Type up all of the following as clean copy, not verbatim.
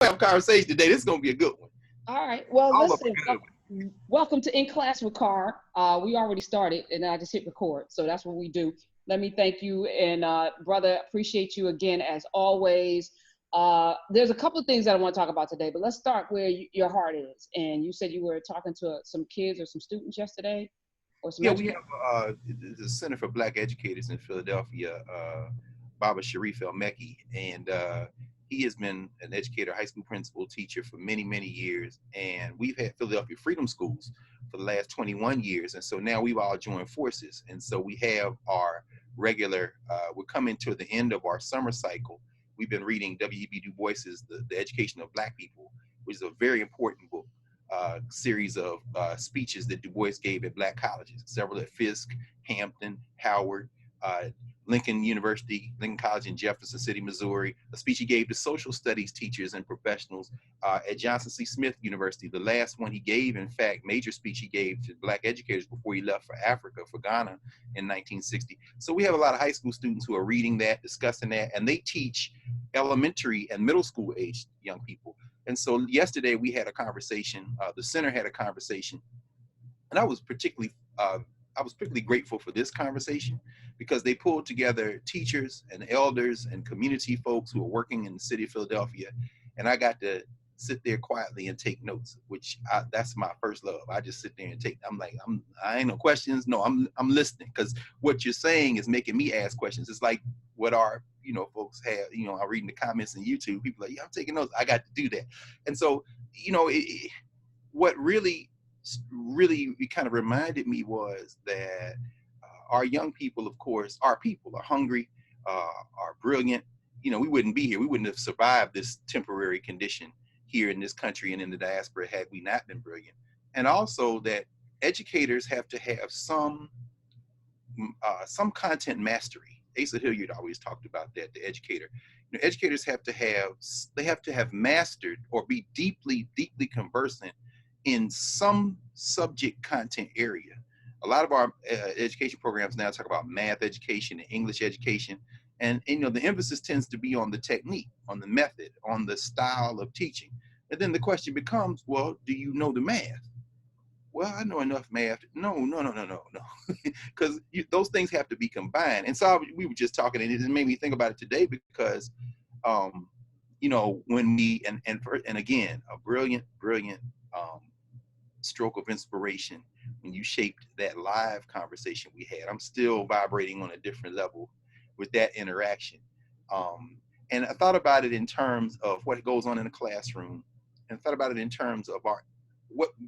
have a conversation today. This is going to be a good one. All right. Well, All of listen, a good one. welcome to In Class with Carr. We already started, and I just hit record. So that's what we do. Let me thank you. And brother, appreciate you again, as always. There's a couple of things that I want to talk about today, but let's start where your heart is. And you said you were talking to some kids or some students yesterday? Or some Yeah, we have the Center for Black Educators in Philadelphia, Baba Sharif El-Mekki, and he has been an educator, high school principal, teacher for many, many years. And we've had Philadelphia Freedom Schools for the last 21 years. And so now we've all joined forces. And so we have our regular, we're coming to the end of our summer cycle. We've been reading W.E.B. Du Bois's The Education of Black People, which is a very important book. Series of speeches that Du Bois gave at black colleges, several at Fisk, Hampton, Howard, Lincoln University, Lincoln College in Jefferson City, Missouri, a speech he gave to social studies teachers and professionals at Johnson C. Smith University. The last one he gave, in fact, major speech he gave to black educators before he left for Africa, for Ghana in 1960. So we have a lot of high school students who are reading that, discussing that, and they teach elementary and middle school aged young people. And so yesterday we had a conversation, the center had a conversation, and I was particularly grateful for this conversation because they pulled together teachers and elders and community folks who are working in the city of Philadelphia. And I got to sit there quietly and take notes, which that's my first love. I just sit there and take, I ain't no questions. No, I'm listening, because what you're saying is making me ask questions. It's like what our, folks have, I read in the comments on YouTube, people are like, yeah, I'm taking notes. I got to do that. And so, what really kind of reminded me was that our young people, of course, our people are hungry, are brilliant. We wouldn't be here. We wouldn't have survived this temporary condition here in this country and in the diaspora had we not been brilliant. And also that educators have to have some content mastery. Asa Hilliard always talked about that, the educator. Educators have to have mastered or be deeply, deeply conversant in some subject content area. A lot of our education programs now talk about math education and English education. And the emphasis tends to be on the technique, on the method, on the style of teaching. And then the question becomes, well, do you know the math? Well, I know enough math. No. Because those things have to be combined. And so we were just talking, and it made me think about it today because, when we, and again, a brilliant stroke of inspiration when you shaped that live conversation we had. I'm still vibrating on a different level with that interaction. And I thought about it in terms of what goes on in a classroom, and thought about it in terms of our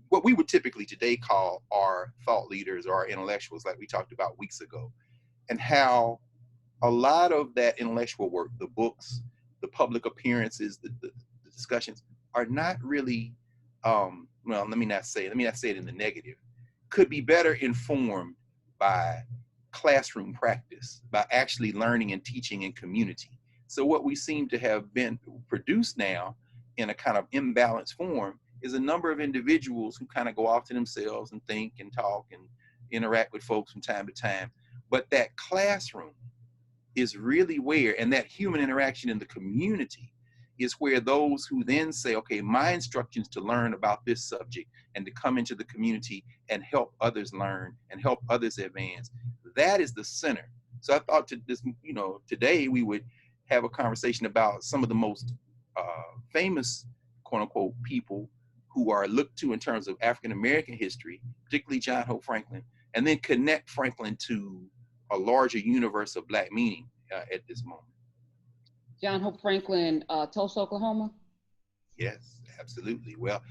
what we would typically today call our thought leaders or our intellectuals, like we talked about weeks ago, and how a lot of that intellectual work, the books, the public appearances, the discussions are not really, let me not say it in the negative, could be better informed by classroom practice, by actually learning and teaching in community. So what we seem to have been produced now in a kind of imbalanced form is a number of individuals who kind of go off to themselves and think and talk and interact with folks from time to time. But that classroom is really where, and that human interaction in the community is where those who then say, okay, my instructions to learn about this subject and to come into the community and help others learn and help others advance, that is the center. So I thought today we would have a conversation about some of the most famous, quote unquote, people who are looked to in terms of African-American history, particularly John Hope Franklin, and then connect Franklin to a larger universe of Black meaning at this moment. John Hope Franklin, Tulsa, Oklahoma? Yes, absolutely. Well,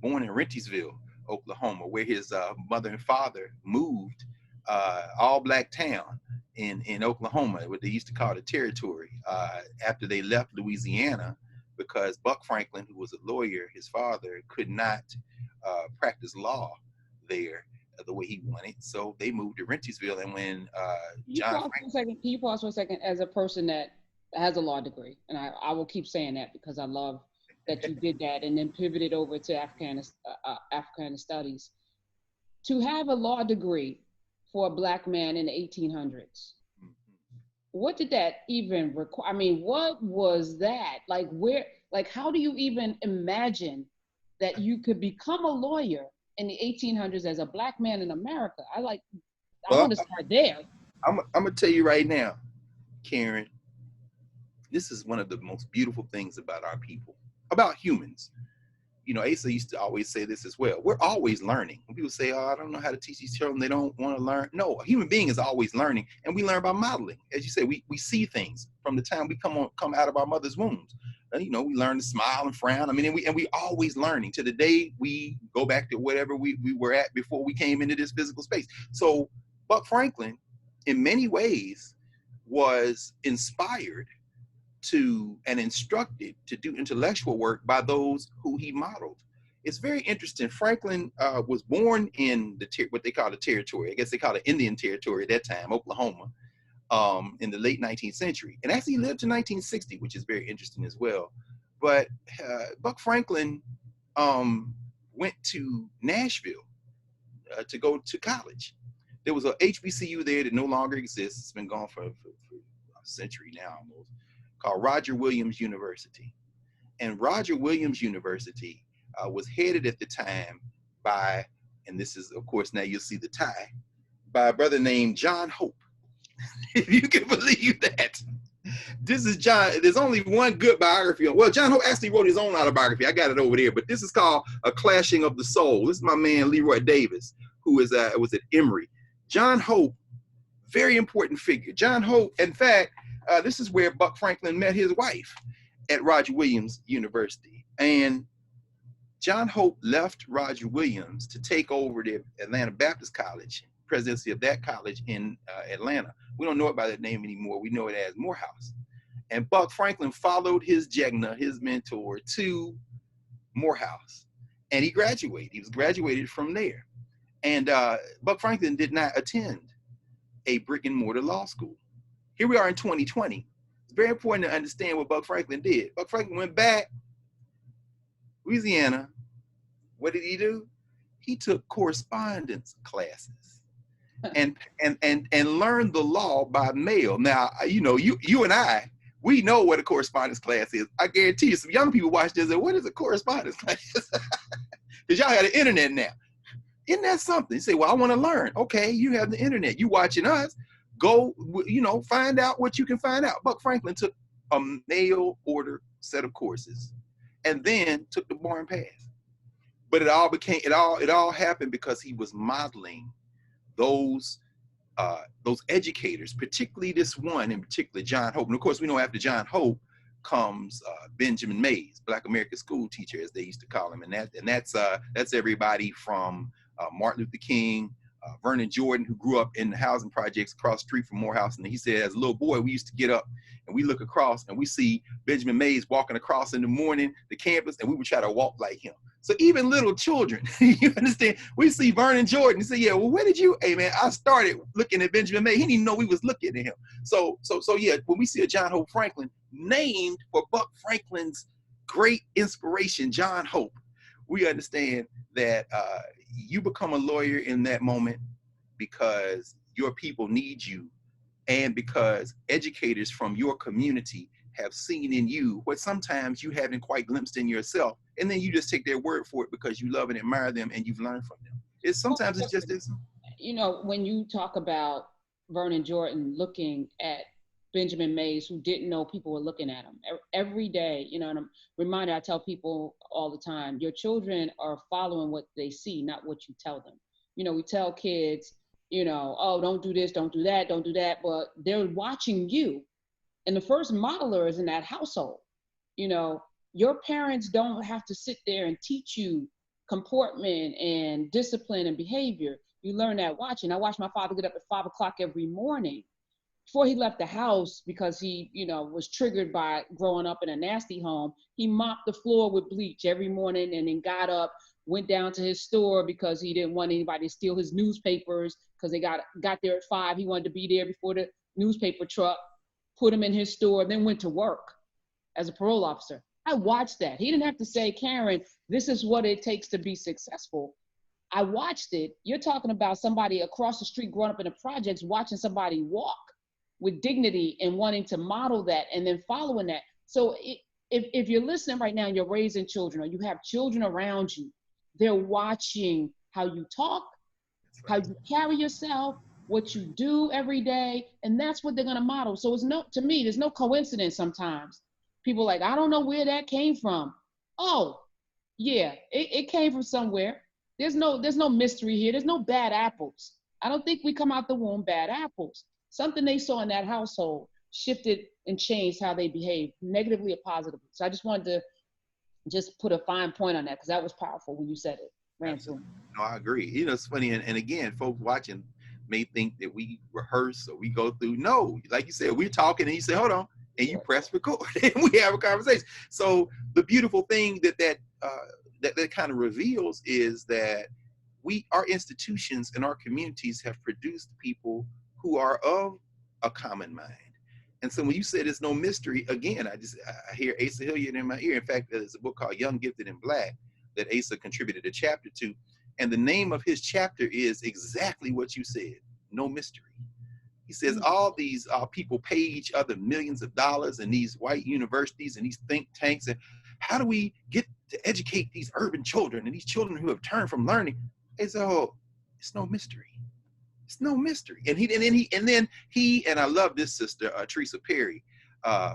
born in Rentisville, Oklahoma, where his mother and father moved, all Black town in Oklahoma, what they used to call the territory, after they left Louisiana, because Buck Franklin, who was a lawyer, his father, could not practice law there the way he wanted. So they moved to Rentisville. And when Can you pause for a second as a person that has a law degree? And I will keep saying that because I love that you did that and then pivoted over to Africana studies. To have a law degree for a Black man in the 1800s, what did that even require? I mean, what was that? Like, where, Like, how do you even imagine that you could become a lawyer in the 1800s as a black man in America? I want Well, to start there. I'm gonna tell you right now, Karen. This is one of the most beautiful things about our people, about humans. You know, Asa used to always say this as well. We're always learning. When people say, "Oh, I don't know how to teach these children," they don't want to learn. No, a human being is always learning, and we learn by modeling. As you say, we see things from the time we come out of our mother's wombs. You know, we learn to smile and frown. I mean, and we always learning to the day we go back to whatever we were at before we came into this physical space. So, Buck Franklin, in many ways, was inspired to and instructed to do intellectual work by those who he modeled. It's very interesting. Franklin was born in what they call the territory. I guess they call it Indian Territory at that time, Oklahoma, in the late 19th century. And actually lived to 1960, which is very interesting as well. But Buck Franklin went to Nashville to go to college. There was a HBCU there that no longer exists. It's been gone for a century now almost, called Roger Williams University. And Roger Williams University was headed at the time by, and this is, of course, now you'll see the tie, by a brother named John Hope. If you can believe that. This is John. There's only one good biography. Well, John Hope actually wrote his own autobiography. I got it over there, but this is called A Clashing of the Soul. This is my man, Leroy Davis, who was at Emory. John Hope, very important figure. John Hope, in fact, this is where Buck Franklin met his wife at Roger Williams University. And John Hope left Roger Williams to take over the Atlanta Baptist College, presidency of that college in Atlanta. We don't know it by that name anymore. We know it as Morehouse. And Buck Franklin followed his Jegna, his mentor, to Morehouse. And he graduated. He was graduated from there. And Buck Franklin did not attend a brick and mortar law school. Here we are in 2020. It's very important to understand what Buck Franklin did. Buck Franklin went back, Louisiana. What did he do? He took correspondence classes and learned the law by mail. Now, you know, you and I, we know what a correspondence class is. I guarantee you, some young people watch this and what is a correspondence class? Because y'all have the internet now. Isn't that something? You say, well, I want to learn. Okay, you have the internet. You watching us. Go, you know, find out what you can find out. Buck Franklin took a mail order set of courses and then took the bar and pass. But it all happened because he was modeling those educators, particularly this one in particular, John Hope. And of course, we know after John Hope comes Benjamin Mays, Black American school teacher, as they used to call him. And that's everybody from Martin Luther King, Vernon Jordan, who grew up in the housing projects across the street from Morehouse. And he said, as a little boy, we used to get up and we look across and we see Benjamin Mays walking across in the morning, the campus, and we would try to walk like him. So even little children, you understand, we see Vernon Jordan and say, yeah, well, where did you, hey man, I started looking at Benjamin Mays. He didn't even know we was looking at him. So yeah, when we see a John Hope Franklin named for Buck Franklin's great inspiration, John Hope, we understand that you become a lawyer in that moment because your people need you and because educators from your community have seen in you what sometimes you haven't quite glimpsed in yourself, and then you just take their word for it because you love and admire them and you've learned from them. It's just this. You know, when you talk about Vernon Jordan looking at Benjamin Mays, who didn't know people were looking at him every day, you know, and I'm reminded, I tell people all the time, your children are following what they see, not what you tell them. You know, we tell kids, you know, oh, don't do this, don't do that, but they're watching you. And the first modeler is in that household. You know, your parents don't have to sit there and teach you comportment and discipline and behavior. You learn that watching. I watched my father get up at 5 o'clock every morning before he left the house because he, you know, was triggered by growing up in a nasty home. He mopped the floor with bleach every morning and then got up, went down to his store because he didn't want anybody to steal his newspapers because they got there at 5. He wanted to be there before the newspaper truck, put him in his store, then went to work as a parole officer. I watched that. He didn't have to say, Karen, this is what it takes to be successful. I watched it. You're talking about somebody across the street growing up in the projects, watching somebody walk with dignity and wanting to model that and then following that. So if you're listening right now and you're raising children or you have children around you, they're watching how you talk, That's how right. you carry yourself, what you do every day, and that's what they're gonna model. So it's no, to me, there's no coincidence sometimes. People like, I don't know where that came from. Oh, yeah, it came from somewhere. There's no mystery here. There's no bad apples. I don't think we come out the womb bad apples. Something they saw in that household shifted and changed how they behave, negatively or positively. So I just wanted to just put a fine point on that because that was powerful when you said it. Absolutely. Ransom. No, I agree. You know, it's funny, and again, folks watching may think that we rehearse or we go through. No, like you said, we're talking, and you say, "Hold on," and you press record, and we have a conversation. So the beautiful thing that kind of reveals is that our institutions and our communities have produced people who are of a common mind. And so when you said it's no mystery, again, I hear Asa Hilliard in my ear. In fact, there's a book called Young, Gifted, and Black that Asa contributed a chapter to. And the name of his chapter is exactly what you said, no mystery. He says Mm. all these people pay each other millions of dollars in these white universities and these think tanks. And how do we get to educate these urban children and these children who have turned from learning? They say, oh, it's no mystery. It's no mystery. And I love this sister, Teresa Perry,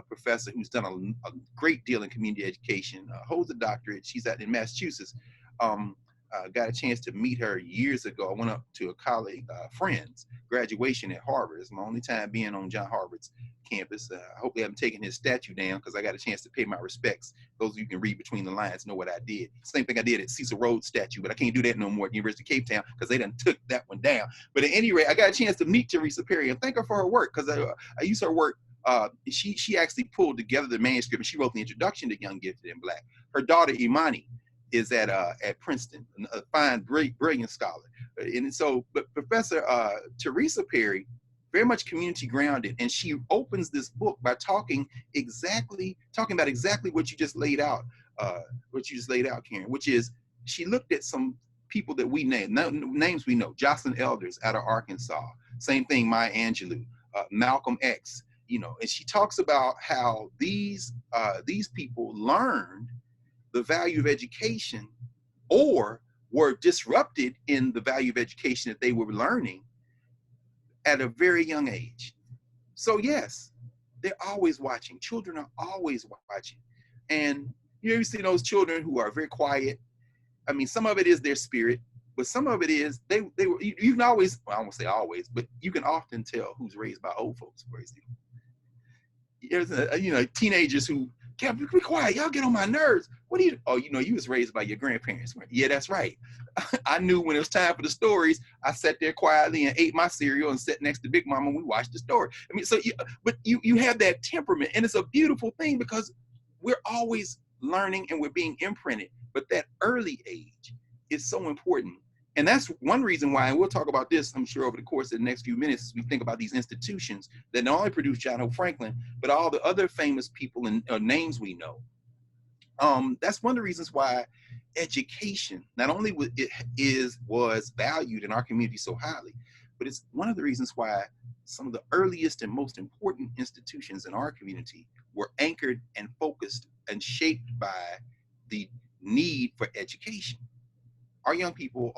professor who's done a great deal in community education, holds a doctorate. She's out in Massachusetts. Got a chance to meet her years ago. I went up to a colleague, friend's graduation at Harvard. It's my only time being on John Harvard's campus. I hope they haven't taken his statue down because I got a chance to pay my respects. Those of you who can read between the lines know what I did. Same thing I did at Cecil Rhodes statue, but I can't do that no more at the University of Cape Town because they done took that one down. But at any rate, I got a chance to meet Teresa Perry and thank her for her work because I used her work. She actually pulled together the manuscript and she wrote the introduction to Young, Gifted, and Black. Her daughter Imani is at Princeton, a fine, great, brilliant scholar. And so, but Professor Teresa Perry, very much community grounded, and she opens this book by talking about exactly what you just laid out, Karen, which is she looked at some people that we names we know, Jocelyn Elders out of Arkansas, same thing, Maya Angelou, Malcolm X, and she talks about how these people learned the value of education or were disrupted in the value of education that they were learning at a very young age. So yes, they're always watching. Children are always watching. And you see those children who are very quiet. I mean, some of it is their spirit, but some of it is they were, you can always, well, I won't say always, but you can often tell who's raised by old folks, for example. There's teenagers who can't be quiet. Y'all get on my nerves. What do you? Oh, you was raised by your grandparents. Yeah, that's right. I knew when it was time for the stories. I sat there quietly and ate my cereal and sat next to Big Mama and we watched the story. I mean, so you have that temperament, and it's a beautiful thing because we're always learning and we're being imprinted. But that early age is so important. And that's one reason why, and we'll talk about this, I'm sure, over the course of the next few minutes, as we think about these institutions that not only produce John Hope Franklin, but all the other famous people and names we know. That's one of the reasons why education not only was valued in our community so highly, but it's one of the reasons why some of the earliest and most important institutions in our community were anchored and focused and shaped by the need for education. Our young people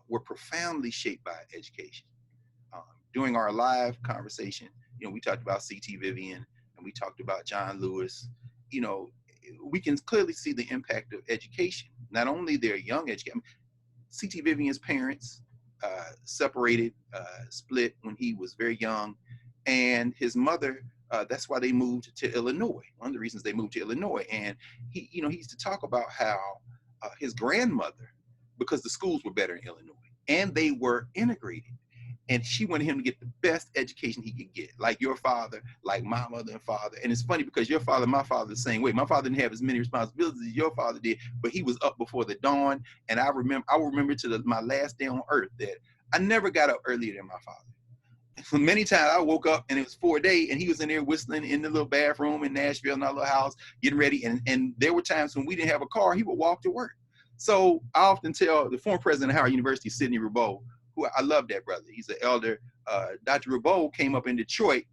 were profoundly shaped by education. During our live conversation, we talked about C.T. Vivian and we talked about John Lewis. We can clearly see the impact of education. Not only their young education. C.T. Vivian's parents separated, split when he was very young, and his mother. That's why they moved to Illinois. One of the reasons they moved to Illinois, and he used to talk about how his grandmother, because the schools were better in Illinois and they were integrated. And she wanted him to get the best education he could get, like your father, like my mother and father. And it's funny because your father and my father the same way. My father didn't have as many responsibilities as your father did, but he was up before the dawn. And I will remember to my last day on earth that I never got up earlier than my father. Many times I woke up and it was 4 days and he was in there whistling in the little bathroom in Nashville in our little house, getting ready. And there were times when we didn't have a car, he would walk to work. So I often tell the former president of Howard University, Sidney Rebow, who I love that brother. He's an elder. Dr. Rebow came up in Detroit.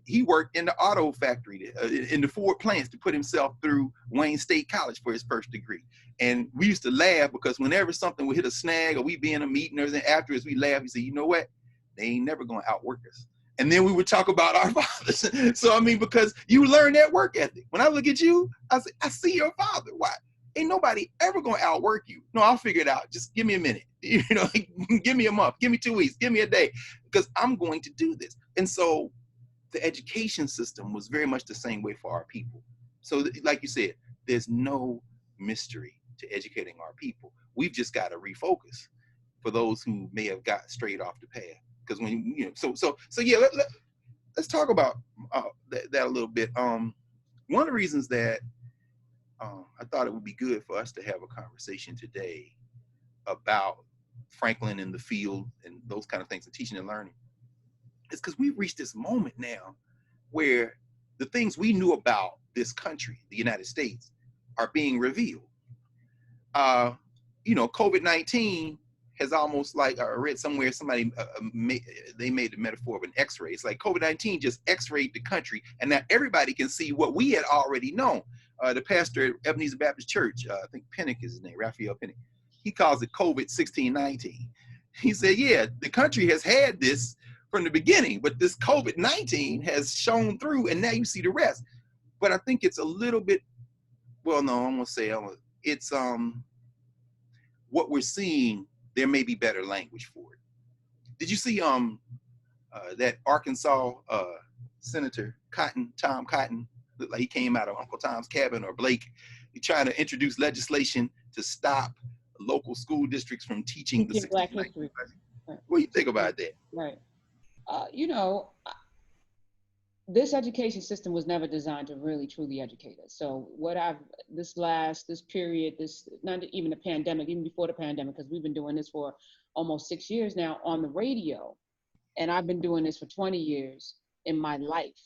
he worked in the auto factory, in the Ford plants, to put himself through Wayne State College for his first degree. And we used to laugh because whenever something would hit a snag or we be in a meeting or something, afterwards we laugh and say, you know what? They ain't never going to outwork us. And then we would talk about our fathers. So, I mean, because you learn that work ethic. When I look at you, I say, I see your father. Why? Ain't nobody ever going to outwork you. No, I'll figure it out. Just give me a minute. You know, give me a month, give me 2 weeks, give me a day, because I'm going to do this. And so the education system was very much the same way for our people. So like you said, there's no mystery to educating our people. We've just got to refocus for those who may have got straight off the path. Because when, you know, so yeah, let's talk about that a little bit. One of the reasons that I thought it would be good for us to have a conversation today about Franklin in the field and those kind of things, and teaching and learning, is because we've reached this moment now where the things we knew about this country, the United States, are being revealed. You know, COVID-19 has almost, like I read somewhere, somebody they made the metaphor of an X-ray. It's like COVID-19 just X-rayed the country, and now everybody can see what we had already known. The pastor at Ebenezer Baptist Church, I think Pennick is his name, Raphael Pennick, he calls it COVID-1619. He said, yeah, the country has had this from the beginning, but this COVID-19 has shown through, and now you see the rest. But I think it's a little bit, well, no, I'm gonna say it's what we're seeing. There may be better language for it. Did you see that Arkansas Senator Tom Cotton, looked like he came out of Uncle Tom's Cabin or Blake? He trying to introduce legislation to stop local school districts from teaching the Black history. Right. What do you think about that? Right. You know, this education system was never designed to really truly educate us. So this period, this, not even the pandemic, even before the pandemic, because we've been doing this for almost 6 years now on the radio, and I've been doing this for 20 years in my life.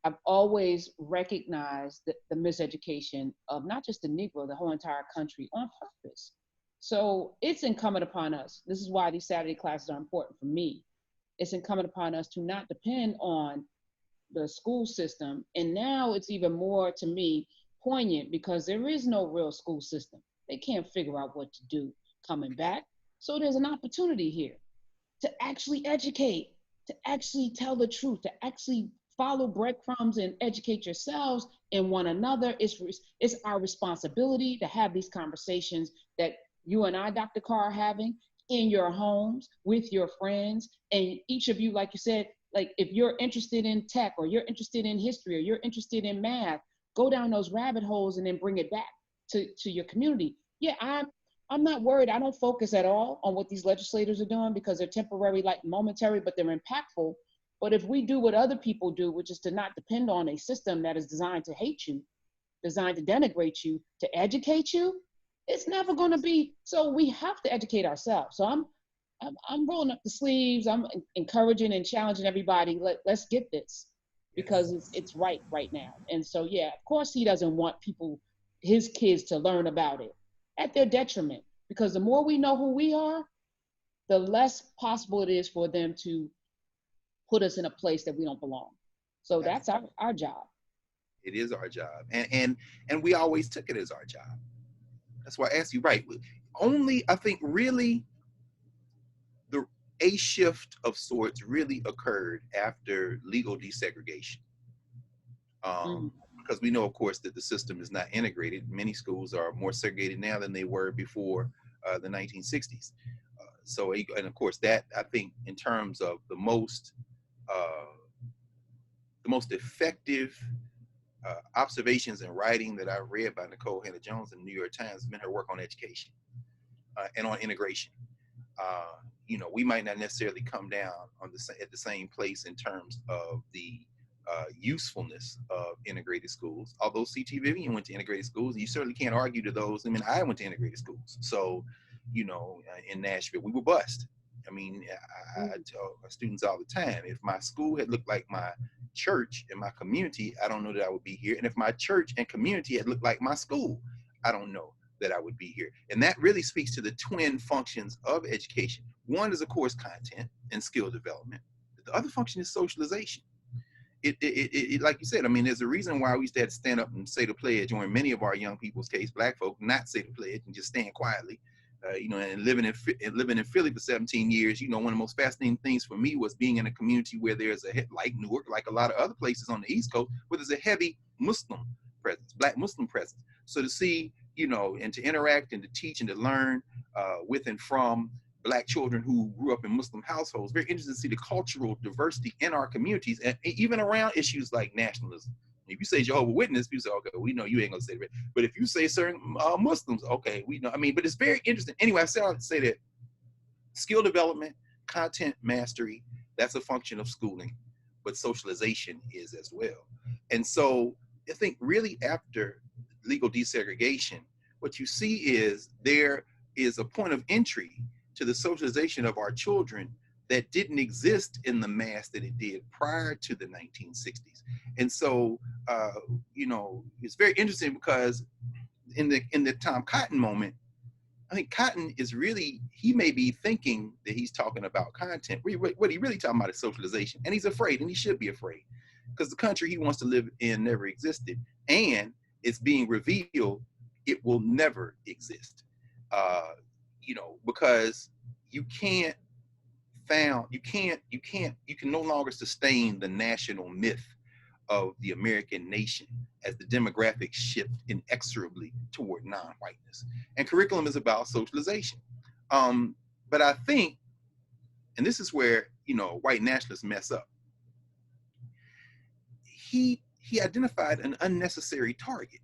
I've always recognized the miseducation of not just the Negro, the whole entire country, on purpose. So it's incumbent upon us. This is why these Saturday classes are important for me. It's incumbent upon us to not depend on the school system. And now it's even more, to me, poignant, because there is no real school system. They can't figure out what to do coming back. So there's an opportunity here to actually educate, to actually tell the truth, to actually follow breadcrumbs and educate yourselves and one another. It's our responsibility to have these conversations that you and I, Dr. Carr, are having in your homes with your friends. And each of you, like you said, like if you're interested in tech, or you're interested in history, or you're interested in math, go down those rabbit holes and then bring it back to your community. Yeah, I'm not worried. I don't focus at all on what these legislators are doing, because they're temporary, like momentary, but they're impactful. But if we do what other people do, which is to not depend on a system that is designed to hate you, designed to denigrate you, to educate you, it's never going to be. So we have to educate ourselves. So I'm rolling up the sleeves. I'm encouraging and challenging everybody. Let's get this, because it's right now. And so, yeah, of course he doesn't want his kids to learn about it at their detriment, because the more we know who we are, the less possible it is for them to put us in a place that we don't belong. So that's our job. It is our job. And we always took it as our job. That's why I asked you, right? Only, I think, really, a shift of sorts really occurred after legal desegregation. Because we know, of course, that the system is not integrated. Many schools are more segregated now than they were before the 1960s. And of course, that, I think, in terms of the most effective observations and writing that I read by Nicole Hannah-Jones in the New York Times has been her work on education and on integration. You know, we might not necessarily come down at the same place in terms of the usefulness of integrated schools. Although C.T. Vivian went to integrated schools, you certainly can't argue to those. I mean, I went to integrated schools. So, you know, in Nashville, we were bused. I mean, I tell my students all the time, if my school had looked like my church and my community, I don't know that I would be here. And if my church and community had looked like my school, I don't know that I would be here. And that really speaks to the twin functions of education. One is, of course, content and skill development. The other function is socialization. like you said, I mean, there's a reason why we used to have to stand up and say the pledge, or in many of our young people's case, black folk, not say the pledge and just stand quietly. And living in Philly for 17 years, one of the most fascinating things for me was being in a community where there's like Newark, like a lot of other places on the East Coast, where there's a heavy Muslim presence, black Muslim presence. So to see, and to interact and to teach and to learn with and from black children who grew up in Muslim households, very interesting to see the cultural diversity in our communities, and even around issues like nationalism. If you say Jehovah's Witness, people say, okay, we know you ain't gonna say that. But if you say certain Muslims, okay, we know. I mean, but it's very interesting. Anyway, I say that skill development, content mastery, that's a function of schooling, but socialization is as well. And so I think really after legal desegregation, what you see is there is a point of entry to the socialization of our children that didn't exist in the mass that it did prior to the 1960s. And so, it's very interesting because in the Tom Cotton moment, I think Cotton is really, he may be thinking that he's talking about content. What he really talking about is socialization. And he's afraid, and he should be afraid, because the country he wants to live in never existed. And it's being revealed it will never exist. Because you can no longer sustain the national myth of the American nation as the demographics shift inexorably toward non-whiteness. And curriculum is about socialization. But I think, and this is where, white nationalists mess up, he identified an unnecessary target.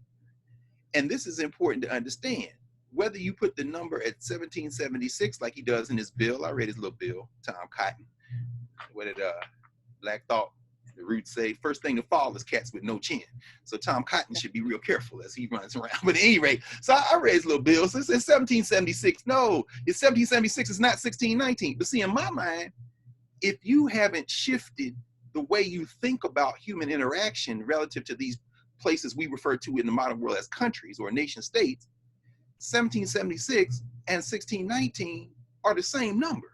And this is important to understand. Whether you put the number at 1776, like he does in his bill, I read his little bill, Tom Cotton. What did Black Thought, the roots say? First thing to fall is cats with no chin. So Tom Cotton should be real careful as he runs around. But at any rate, so I read his little bill. So it says 1776. No, it's 1776. It's not 1619. But see, in my mind, if you haven't shifted the way you think about human interaction relative to these places we refer to in the modern world as countries or nation states, 1776 and 1619 are the same number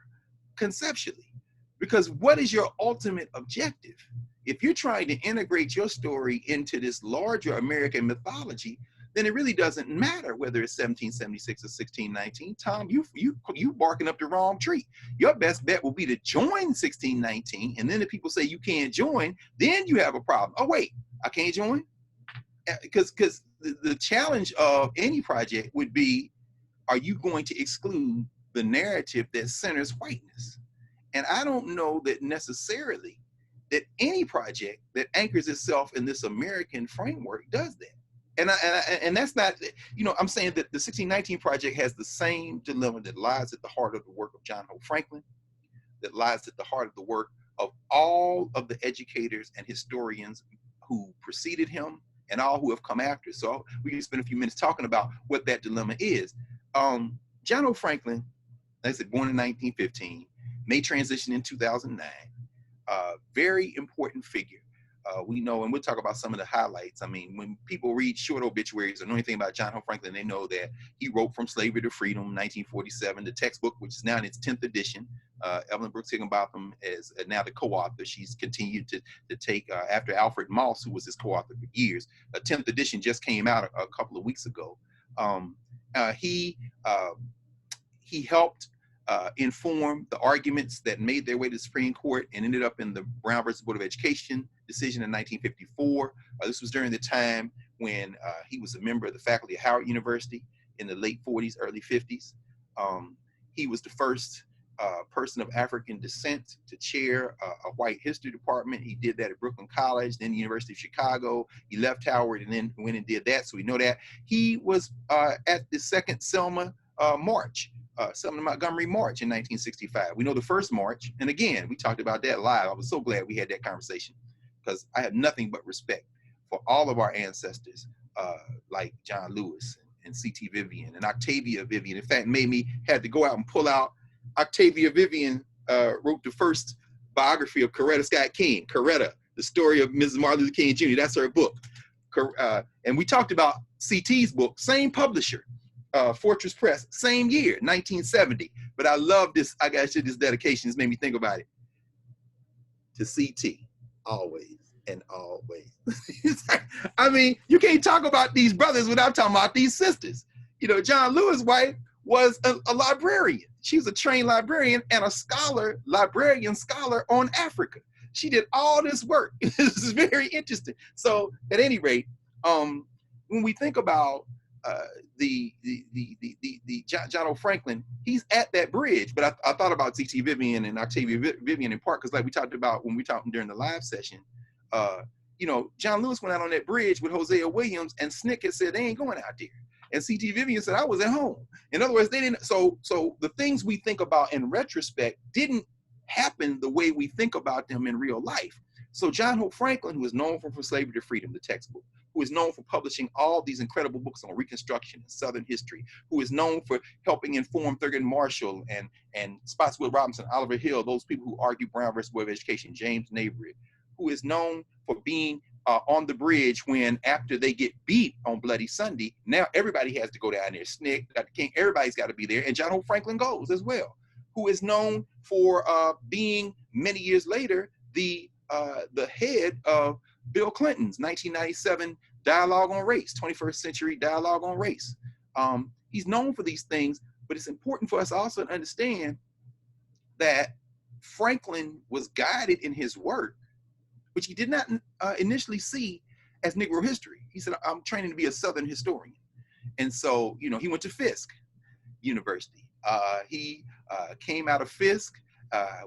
conceptually, because what is your ultimate objective? If you're trying to integrate your story into this larger American mythology, then it really doesn't matter whether it's 1776 or 1619. Tom, you barking up the wrong tree. Your best bet will be to join 1619, and then if people say you can't join, then you have a problem. Oh wait, I can't join? Because the challenge of any project would be, are you going to exclude the narrative that centers whiteness? And I don't know that necessarily that any project that anchors itself in this American framework does that. And that's not, I'm saying that the 1619 project has the same dilemma that lies at the heart of the work of John Hope Franklin, that lies at the heart of the work of all of the educators and historians who preceded him, and all who have come after. So we can spend a few minutes talking about what that dilemma is. John O. Franklin, like I said, born in 1915, made transition in 2009. Very important figure. We know, and we'll talk about some of the highlights. I mean, when people read short obituaries or know anything about John O. Franklin, they know that he wrote From Slavery to Freedom, 1947, the textbook, which is now in its 10th edition. Evelyn Brooks Higginbotham is now the co-author. She's continued to take, after Alfred Moss, who was his co-author for years. A 10th edition just came out a couple of weeks ago. He helped inform the arguments that made their way to the Supreme Court and ended up in the Brown versus Board of Education decision in 1954. This was during the time when he was a member of the faculty at Howard University in the late 40s, early 50s. He was the first person of African descent to chair a white history department. He did that at Brooklyn College, then the University of Chicago. He left Howard and then went and did that, so we know that. He was at the second Selma March, Selma Montgomery March in 1965. We know the first march, and again, we talked about that live. I was so glad we had that conversation, because I have nothing but respect for all of our ancestors, like John Lewis and C.T. Vivian and Octavia Vivian. In fact, made me had to go out and pull out Octavia Vivian wrote the first biography of Coretta Scott King, Coretta, the story of Mrs. Martin Luther King Jr. That's her book. And we talked about CT's book, same publisher, Fortress Press, same year, 1970. But I love this. I got to share this dedication. This made me think about it. To CT, always. and always. I mean, you can't talk about these brothers without talking about these sisters. You know, John Lewis' wife was a librarian. She was a trained librarian and a scholar, librarian scholar on Africa. She did all this work. This is very interesting. So at any rate, when we think about the John O. Franklin, he's at that bridge. But I thought about C.T. Vivian and Octavia Vivian in part because, like we talked about when we talked during the live session, you know, John Lewis went out on that bridge with Hosea Williams, and Snick had said they ain't going out there. And C.T. Vivian said, I was at home. In other words, they didn't. So the things we think about in retrospect didn't happen the way we think about them in real life. So John Hope Franklin, who is known for Slavery to Freedom, the textbook, who is known for publishing all these incredible books on Reconstruction and Southern history, who is known for helping inform Thurgood Marshall and Spotswood Robinson, Oliver Hill, those people who argue Brown versus Board of Education, James Nabrid, who is known for being on the bridge when, after they get beat on Bloody Sunday, now everybody has to go down there. Snick, Dr. King, everybody's got to be there, and John Hope Franklin goes as well, who is known for being, many years later, the head of Bill Clinton's 1997 dialogue on race, 21st century dialogue on race. He's known for these things, but it's important for us also to understand that Franklin was guided in his work, which he did not initially see as Negro history. He said, I'm training to be a Southern historian. And so, you know, he went to Fisk University. He came out of Fisk,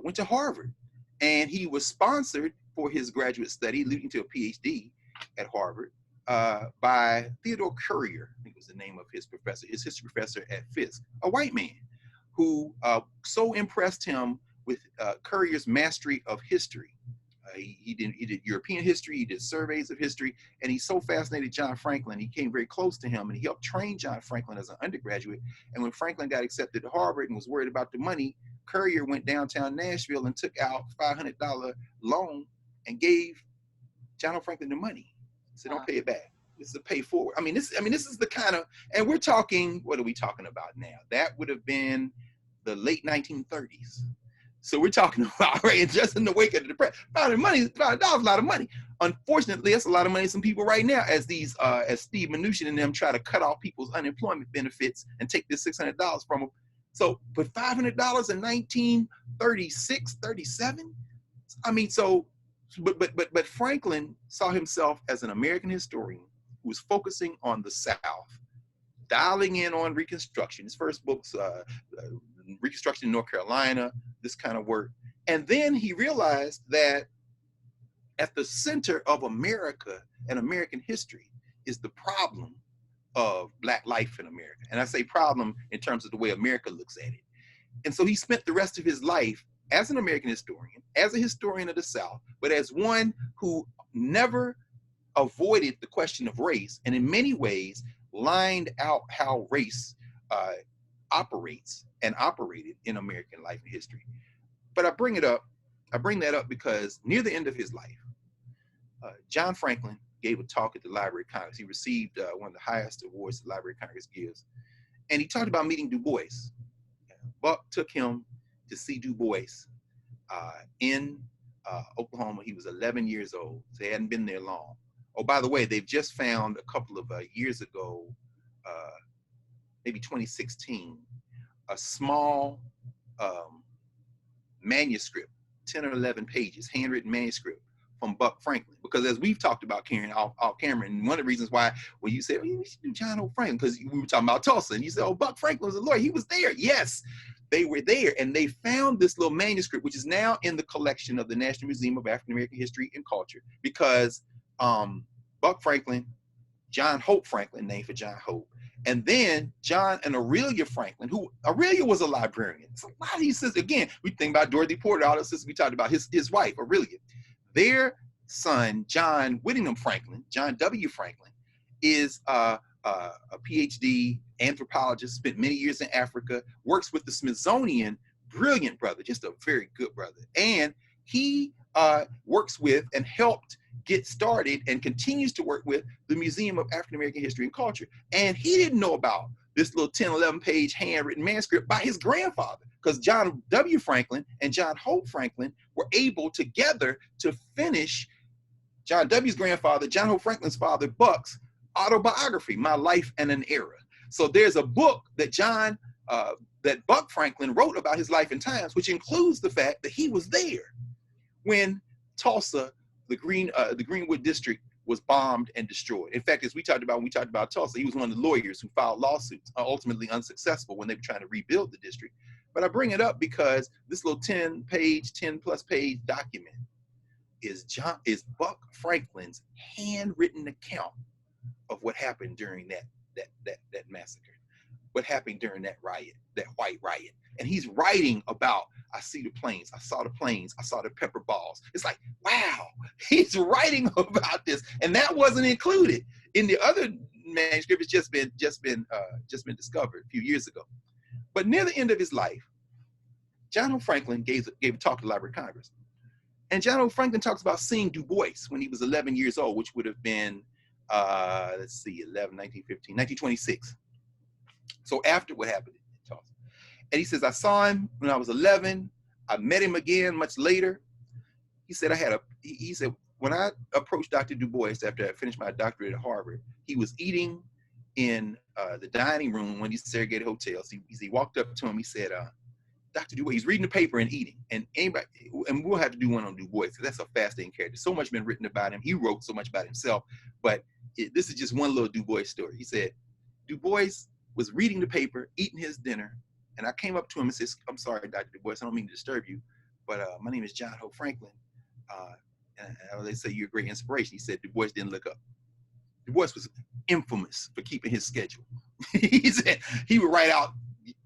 went to Harvard, and he was sponsored for his graduate study, leading to a PhD at Harvard, by Theodore Currier, I think was the name of his professor, his history professor at Fisk, a white man who so impressed him with Currier's mastery of history. He did European history, he did surveys of history, and he so fascinated John Franklin, he came very close to him, and he helped train John Franklin as an undergraduate. And when Franklin got accepted to Harvard and was worried about the money, Currier went downtown Nashville and took out $500 loan and gave John O. Franklin the money. He said, don't pay it back. This is a pay forward. I mean, this is the kind of, and we're talking, what are we talking about now? That would have been the late 1930s. So we're talking about, right, just in the wake of the depression, $500 a lot of money. Unfortunately, that's a lot of money to some people right now, as Steve Mnuchin and them try to cut off people's unemployment benefits and take this $600 from them. So, but $500 in 1936, 37? I mean, so, but Franklin saw himself as an American historian who was focusing on the South, dialing in on Reconstruction. His first books, Reconstruction in North Carolina, this kind of work. And then he realized that at the center of America and American history is the problem of Black life in America. And I say problem in terms of the way America looks at it. And so he spent the rest of his life as an American historian, as a historian of the South, but as one who never avoided the question of race, and in many ways lined out how race operates and operated in American life and history. But I bring that up because near the end of his life, John Franklin gave a talk at the Library of Congress. He received one of the highest awards the Library of Congress gives. And he talked about meeting Du Bois. Buck took him to see Du Bois in Oklahoma. He was 11 years old, so he hadn't been there long. Oh, by the way, they've just found a couple of years ago, maybe 2016, a small manuscript, 10 or 11 pages, handwritten manuscript from Buck Franklin. Because as we've talked about, Karen, off camera, and one of the reasons why, when you said, oh, we should do John O. Franklin, because we were talking about Tulsa, and you said, oh, Buck Franklin was a lawyer. He was there. Yes, they were there. And they found this little manuscript, which is now in the collection of the National Museum of African American History and Culture, because Buck Franklin, John Hope Franklin, named for John Hope, and then John and Aurelia Franklin, who Aurelia was a librarian. So a lot of these sisters, again, we think about Dorothy Porter, all the sisters we talked about, his wife, Aurelia. Their son, John Whittingham Franklin, John W. Franklin, is a PhD anthropologist, spent many years in Africa, works with the Smithsonian, brilliant brother, just a very good brother. And he works with and helped get started and continues to work with the Museum of African American History and Culture. And he didn't know about this little 10, 11 page handwritten manuscript by his grandfather, because John W. Franklin and John Hope Franklin were able together to finish John W.'s grandfather, John Hope Franklin's father, Buck's autobiography, My Life and an Era. So there's a book that that Buck Franklin wrote about his life and times, which includes the fact that he was there when Tulsa, the Greenwood district, was bombed and destroyed. In fact, as when we talked about Tulsa, he was one of the lawyers who filed lawsuits, ultimately unsuccessful when they were trying to rebuild the district. But I bring it up because this little 10+ page document is Buck Franklin's handwritten account of what happened during that massacre, what happened during that riot, that white riot. And he's writing about, I see the planes, I saw the planes, I saw the pepper balls. It's like, wow, he's writing about this. And that wasn't included in the other manuscript. It's just been discovered a few years ago. But near the end of his life, John Hope Franklin gave a talk to the Library of Congress. And John Hope Franklin talks about seeing Du Bois when he was 11 years old, which would have been, 1926. So after what happened in Tulsa. And he says, I saw him when I was 11. I met him again much later. He said, he said, when I approached Dr. Du Bois after I finished my doctorate at Harvard, he was eating in the dining room when he segregated hotels. He walked up to him, he said, Dr. Du Bois, he's reading the paper and eating. And we'll have to do one on Du Bois, because that's a fascinating character. So much been written about him. He wrote so much about himself, but this is just one little Du Bois story. He said, Du Bois was reading the paper, eating his dinner, and I came up to him and said, I'm sorry, Dr. Du Bois, I don't mean to disturb you, but my name is John Hope Franklin, and they say you're a great inspiration. He said Du Bois didn't look up. Du Bois was infamous for keeping his schedule. He said he would write out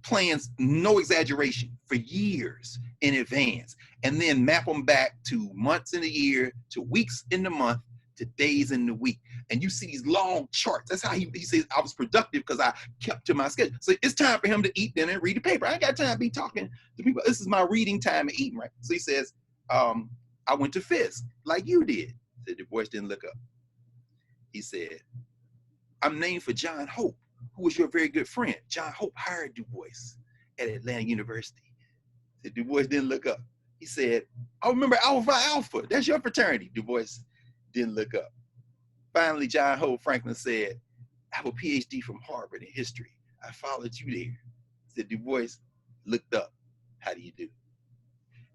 plans, no exaggeration, for years in advance, and then map them back to months in the year, to weeks in the month, to days in the week. And you see these long charts. That's how he says, I was productive because I kept to my schedule. So it's time for him to eat dinner and read the paper. I ain't got time to be talking to people. This is my reading time and eating, right? So he says, I went to Fisk like you did. Said Du Bois didn't look up. He said, I'm named for John Hope, who was your very good friend. John Hope hired Du Bois at Atlanta University. Said Du Bois didn't look up. He said, I remember Alpha Alpha. That's your fraternity. Du Bois didn't look up. Finally, John Hope Franklin said, I have a PhD from Harvard in history. I followed you there. Said Du Bois looked up. How do you do?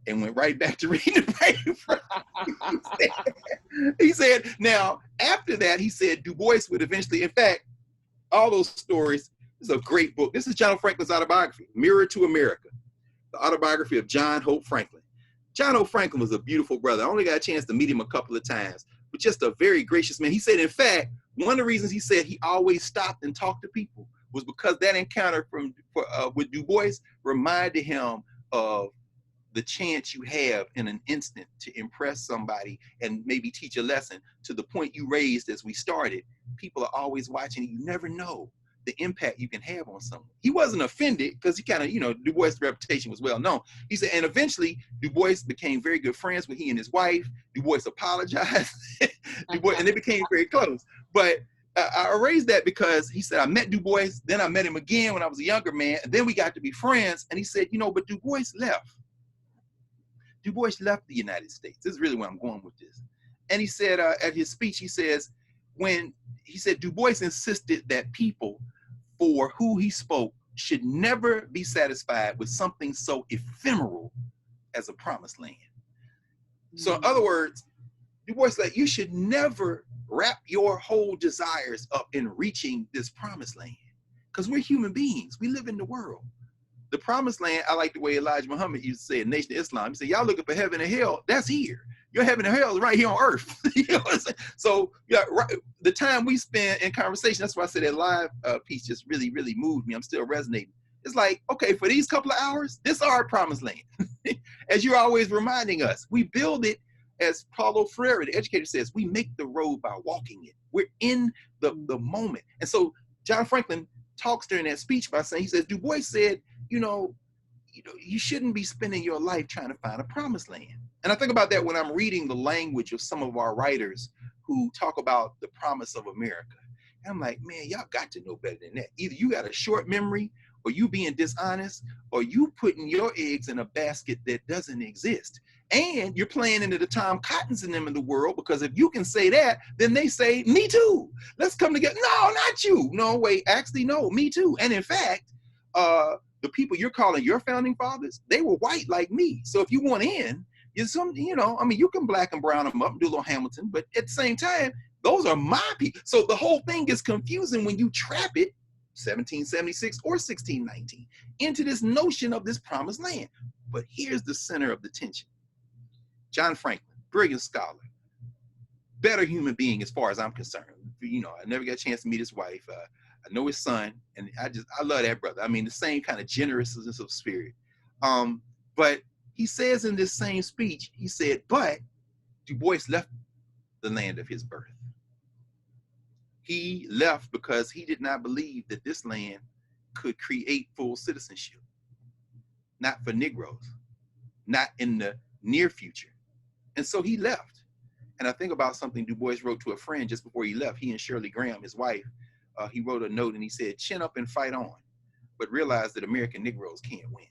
And went right back to reading the paper. He said, now, after that, he said Du Bois would eventually, in fact, all those stories, this is a great book. This is John Hope Franklin's autobiography, Mirror to America, the autobiography of John Hope Franklin. John Hope Franklin was a beautiful brother. I only got a chance to meet him a couple of times, but just a very gracious man. He said, in fact, one of the reasons he said he always stopped and talked to people was because that encounter with Du Bois reminded him of the chance you have in an instant to impress somebody and maybe teach a lesson. To the point you raised as we started, people are always watching. You never know the impact you can have on someone. He wasn't offended because he kind of, Du Bois' reputation was well known. He said, and eventually Du Bois became very good friends with he and his wife. Du Bois apologized. And they became very close. But I raised that because he said, I met Du Bois, then I met him again when I was a younger man, and then we got to be friends. And he said, but Du Bois left. Du Bois left the United States. This is really where I'm going with this. And he said at his speech, he says, Du Bois insisted that people for who he spoke should never be satisfied with something so ephemeral as a promised land. So in other words, Du Bois said, you should never wrap your whole desires up in reaching this promised land, because we're human beings. We live in the world. The promised land, I like the way Elijah Muhammad used to say in Nation of Islam. He said, y'all looking for heaven and hell, that's here. Your heaven and hell is right here on earth. You know what I'm saying? So the time we spend in conversation, that's why I said that live piece just really, really moved me. I'm still resonating. It's like, okay, for these couple of hours, this is our promised land. As you're always reminding us, we build it, as Paulo Freire, the educator, says, we make the road by walking it. We're in the moment. And so John Franklin talks during that speech by saying, he says, Du Bois said, you shouldn't be spending your life trying to find a promised land. And I think about that when I'm reading the language of some of our writers who talk about the promise of America. And I'm like, man, y'all got to know better than that. Either you got a short memory, or you being dishonest, or you putting your eggs in a basket that doesn't exist. And you're playing into the Tom Cottons and them in the world, because if you can say that, then they say, me too. Let's come together. No, not you. No, wait, actually, no, me too. And in fact, the people you're calling your founding fathers, they were white like me. So if you want in, I mean, you can black and brown them up and do a little Hamilton, but at the same time, those are my people. So the whole thing is confusing when you trap it, 1776 or 1619, into this notion of this promised land. But here's the center of the tension. John Franklin, brilliant scholar, better human being as far as I'm concerned. I never got a chance to meet his wife. I know his son, and I love that brother. I mean, the same kind of generousness of spirit. But he says in this same speech, he said, but Du Bois left the land of his birth. He left because he did not believe that this land could create full citizenship. Not for Negroes, not in the near future. And so he left. And I think about something Du Bois wrote to a friend just before he left. He and Shirley Graham, his wife, he wrote a note and he said, chin up and fight on, but realize that American Negroes can't win.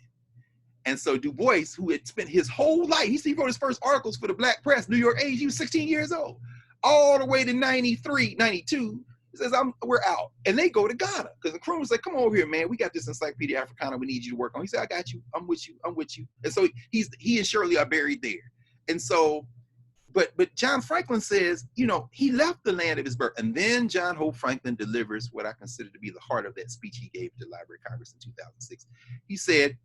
And so Du Bois, who had spent his whole life, he wrote his first articles for the Black Press, New York Age, he was 16 years old, all the way to 93, 92. He says, we're out. And they go to Ghana, because the crew was like, come over here, man. We got this Encyclopedia Africana we need you to work on. He said, I got you. I'm with you. And so he and Shirley are buried there. And so, but John Franklin says, he left the land of his birth. And then John Hope Franklin delivers what I consider to be the heart of that speech he gave to the Library of Congress in 2006. He said,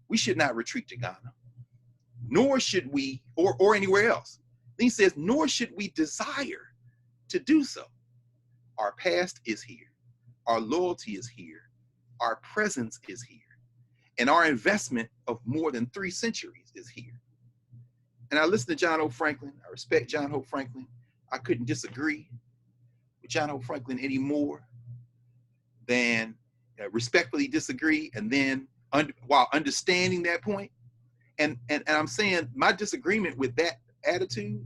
we should not retreat to Ghana, nor should we, or anywhere else. Then he says, nor should we desire to do so. Our past is here. Our loyalty is here. Our presence is here. And our investment of more than 3 centuries is here. And I listen to John Hope Franklin. I respect John Hope Franklin. I couldn't disagree with John Hope Franklin any more than respectfully disagree. And then while understanding that point, and I'm saying my disagreement with that attitude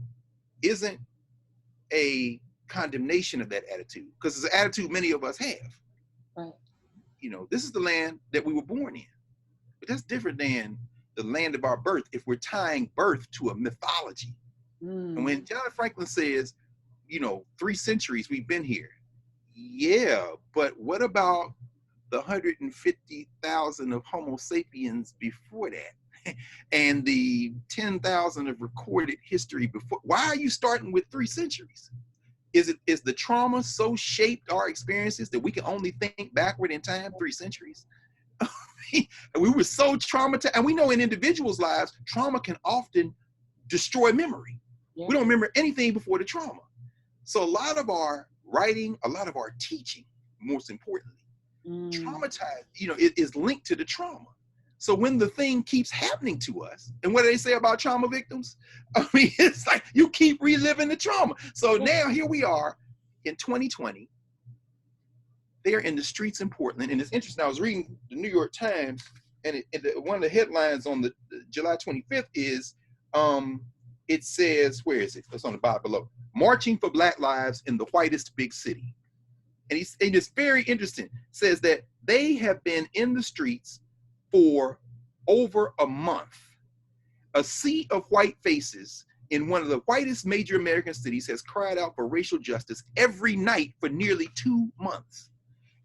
isn't a condemnation of that attitude, because it's an attitude many of us have. Right. This is the land that we were born in, but that's different than the land of our birth if we're tying birth to a mythology. And when John Franklin says, 3 centuries we've been here, yeah, but what about the 150,000 of Homo sapiens before that? And the 10,000 of recorded history before? Why are you starting with 3 centuries? Is the trauma so shaped our experiences that we can only think backward in time 3 centuries? And we were so traumatized, and we know in individuals' lives, trauma can often destroy memory. Yeah. We don't remember anything before the trauma. So a lot of our writing, a lot of our teaching, most importantly, traumatized, is linked to the trauma. So when the thing keeps happening to us, and what do they say about trauma victims? I mean, it's like you keep reliving the trauma. So now here we are in 2020. They are in the streets in Portland. And it's interesting. I was reading the New York Times, and one of the headlines on the July 25th is, it says, where is it? It's on the bottom below. Marching for Black Lives in the whitest big city. And it's very interesting. It says that they have been in the streets for over a month. A sea of white faces in one of the whitest major American cities has cried out for racial justice every night for nearly 2 months.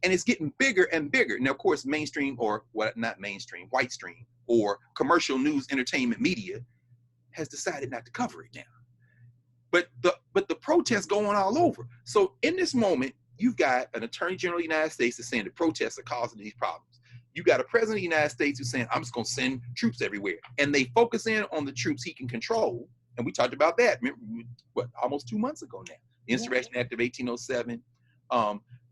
And it's getting bigger and bigger. Now, of course, mainstream, or what, not mainstream, white stream, or commercial news entertainment media has decided not to cover it now. But the protests going all over. So in this moment, you've got an Attorney General of the United States that's saying the protests are causing these problems. You got a president of the United States who's saying, I'm just going to send troops everywhere. And they focus in on the troops he can control. And we talked about that, almost 2 months ago now. The Insurrection Act of 1807.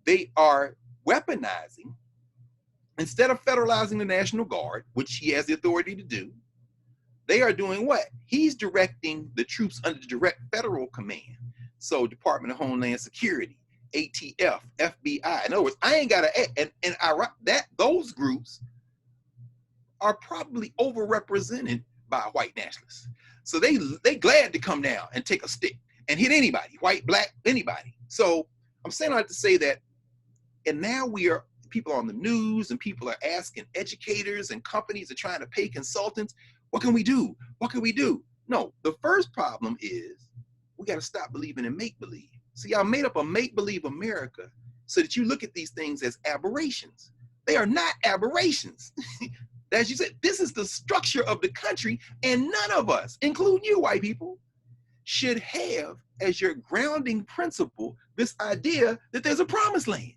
They are weaponizing, instead of federalizing the National Guard, which he has the authority to do, they are doing what? He's directing the troops under direct federal command. So Department of Homeland Security, ATF, FBI. In other words, I ain't got to, and those groups are probably overrepresented by white nationalists. So they glad to come down and take a stick and hit anybody, white, black, anybody. So I'm saying that to say that, and now people on the news and people are asking educators, and companies are trying to pay consultants. What can we do? What can we do? No, the first problem is we got to stop believing in make-believe. See, I made up a make-believe America so that you look at these things as aberrations. They are not aberrations. As you said, this is the structure of the country, and none of us, including you white people, should have as your grounding principle this idea that there's a promised land.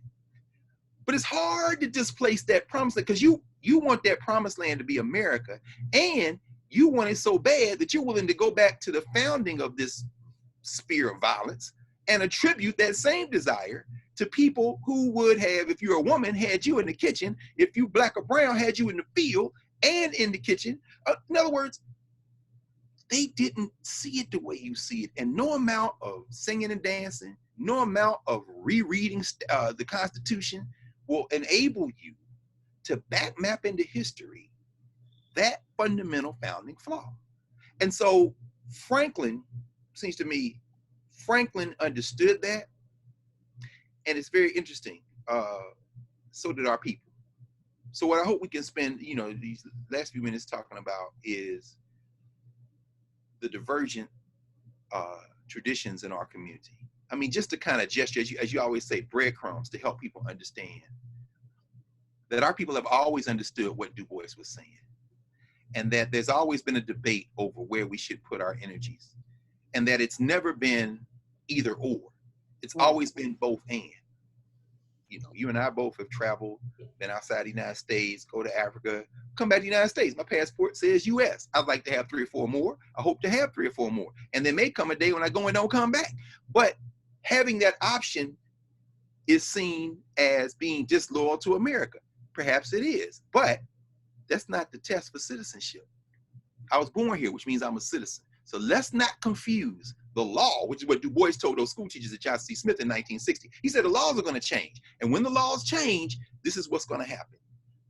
But it's hard to displace that promised land because you want that promised land to be America, and you want it so bad that you're willing to go back to the founding of this sphere of violence and attribute that same desire to people who would have, if you're a woman, had you in the kitchen, if you black or brown, had you in the field and in the kitchen. In other words, they didn't see it the way you see it. And no amount of singing and dancing, no amount of rereading the Constitution will enable you to back map into history that fundamental founding flaw. And so Franklin, seems to me, Franklin understood that. And it's very interesting. So did our people. So what I hope we can spend, these last few minutes talking about is the divergent traditions in our community. I mean, just to kind of gesture, as you always say, breadcrumbs to help people understand that our people have always understood what Du Bois was saying, and that there's always been a debate over where we should put our energies, and that it's never been either or. It's always been both and. You and I both have traveled, been outside the United States, go to Africa, come back to the United States. My passport says US. I'd like to have 3 or 4 more. I hope to have 3 or 4 more. And there may come a day when I go and don't come back. But having that option is seen as being disloyal to America. Perhaps it is, but that's not the test for citizenship. I was born here, which means I'm a citizen. So let's not confuse the law, which is what Du Bois told those school teachers at John C. Smith in 1960. He said the laws are going to change. And when the laws change, this is what's going to happen.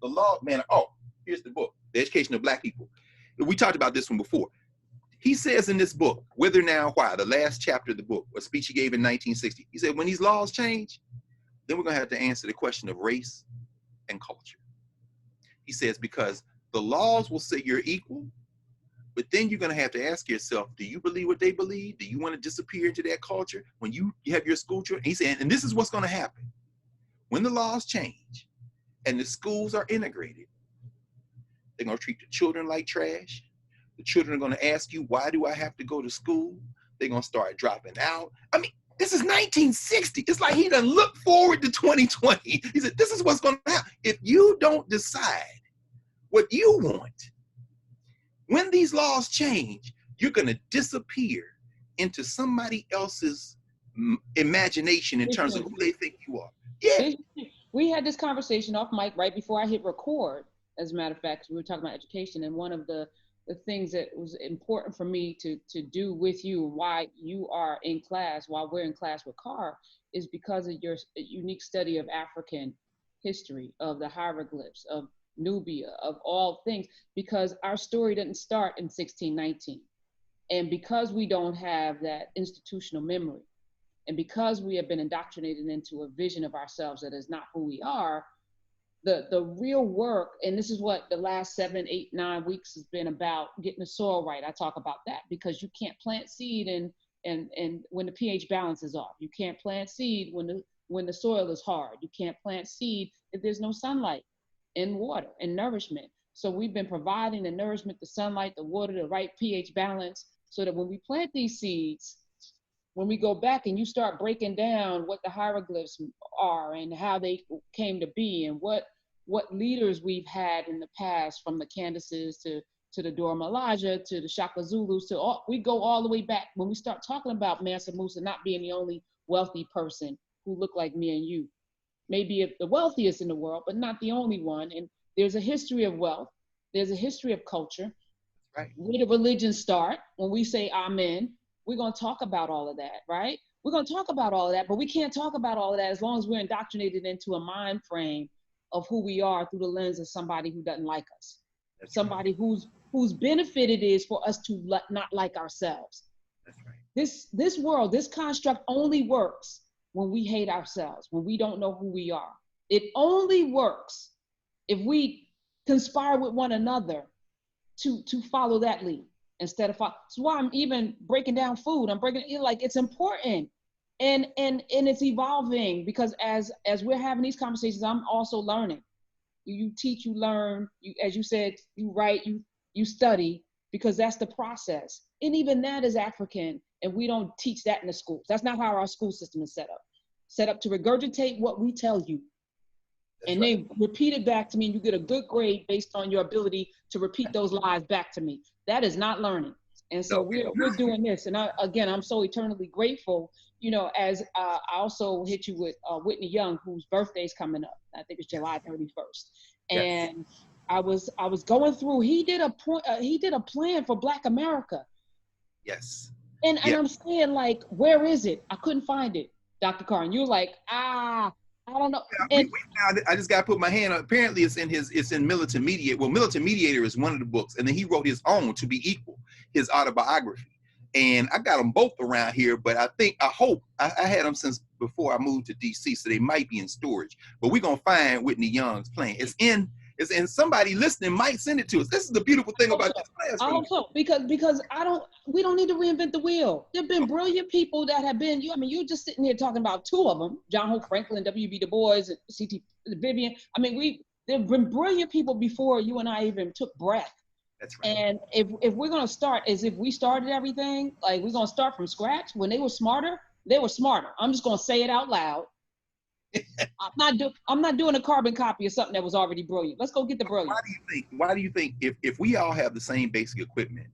The law, man, here's the book, The Education of Black People. We talked about this one before. He says in this book, Whither Now Why, the last chapter of the book, a speech he gave in 1960, he said, when these laws change, then we're going to have to answer the question of race and culture. He says, because the laws will say you're equal, but then you're going to have to ask yourself, do you believe what they believe? Do you want to disappear into that culture when you have your school children? He said, and this is what's going to happen. When the laws change and the schools are integrated, they're going to treat the children like trash. The children are going to ask you, why do I have to go to school? They're going to start dropping out. I mean, this is 1960. It's like he done looked forward to 2020. He said, this is what's going to happen. If you don't decide what you want, when these laws change, you're going to disappear into somebody else's imagination in terms of who they think you are. Yeah. We had this conversation off mic right before I hit record, as a matter of fact. We were talking about education, and one of the things that was important for me to do with you, why you are in class, while we're in class with Carr, is because of your unique study of African history, of the hieroglyphs, of Nubia, of all things, because our story didn't start in 1619. And because we don't have that institutional memory, and because we have been indoctrinated into a vision of ourselves that is not who we are, the real work, and this is what the last 7, 8, 9 weeks has been about, getting the soil right. I talk about that because you can't plant seed and when the pH balance is off. You can't plant seed when the soil is hard. You can't plant seed if there's no sunlight and water and nourishment. So we've been providing the nourishment, the sunlight, the water, the right pH balance, so that when we plant these seeds, when we go back and you start breaking down what the hieroglyphs are and how they came to be, and what leaders we've had in the past, from the Candaces to the Dora Milaje to the Shaka Zulus, we go all the way back. When we start talking about Mansa Musa not being the only wealthy person who looked like me and you, maybe the wealthiest in the world, but not the only one. And there's a history of wealth. There's a history of culture. Right. Where do religions start? When we say amen, we're going to talk about all of that, right? We're going to talk about all of that, but we can't talk about all of that as long as we're indoctrinated into a mind frame of who we are through the lens of somebody who doesn't like us. That's somebody right. whose benefit it is for us to not like ourselves. That's right. This world, this construct only works when we hate ourselves, when we don't know who we are. It only works if we conspire with one another to follow that lead instead of follow. That's why I'm even breaking down food. I'm breaking it like it's important, and it's evolving because as we're having these conversations, I'm also learning. You teach, you learn. You, as you said, you write, you study because that's the process. And even that is African, and we don't teach that in the schools. That's not how our school system is set up. Set up to regurgitate what we tell you, That's and right. they repeat it back to me, and you get a good grade based on your ability to repeat those lies back to me. That is not learning. And so No, we're doing this, and again, I'm so eternally grateful. As I also hit you with Whitney Young, whose birthday's coming up. I think it's yes, July 31st, yes, and I was going through. He did a plan for Black America, yes, and yes. I'm saying like, where is it? I couldn't find it, Dr. Carr. And you're like, I don't know. We And found it. I just got to put my hand on. Apparently, it's in Militant Mediator. Well, Militant Mediator is one of the books, and then he wrote his own, To Be Equal, his autobiography. And I got them both around here, but I hope I had them since before I moved to DC, so they might be in storage. But we're gonna find Whitney Young's plan. It's in somebody listening might send it to us. This is the beautiful thing hope about so. this I classroom. hope so because we don't need to reinvent the wheel. There've been brilliant people that have been. You're just sitting here talking about two of them: John Hope Franklin, W.B. Du Bois, and C.T. Vivian. There've been brilliant people before you and I even took breath. That's right. And if we're gonna start as if we started everything, like we're gonna start from scratch. When they were smarter, they were smarter. I'm just gonna say it out loud. I'm not doing a carbon copy of something that was already brilliant. Let's go get the Why brilliant. do you think? Why do you think if we all have the same basic equipment,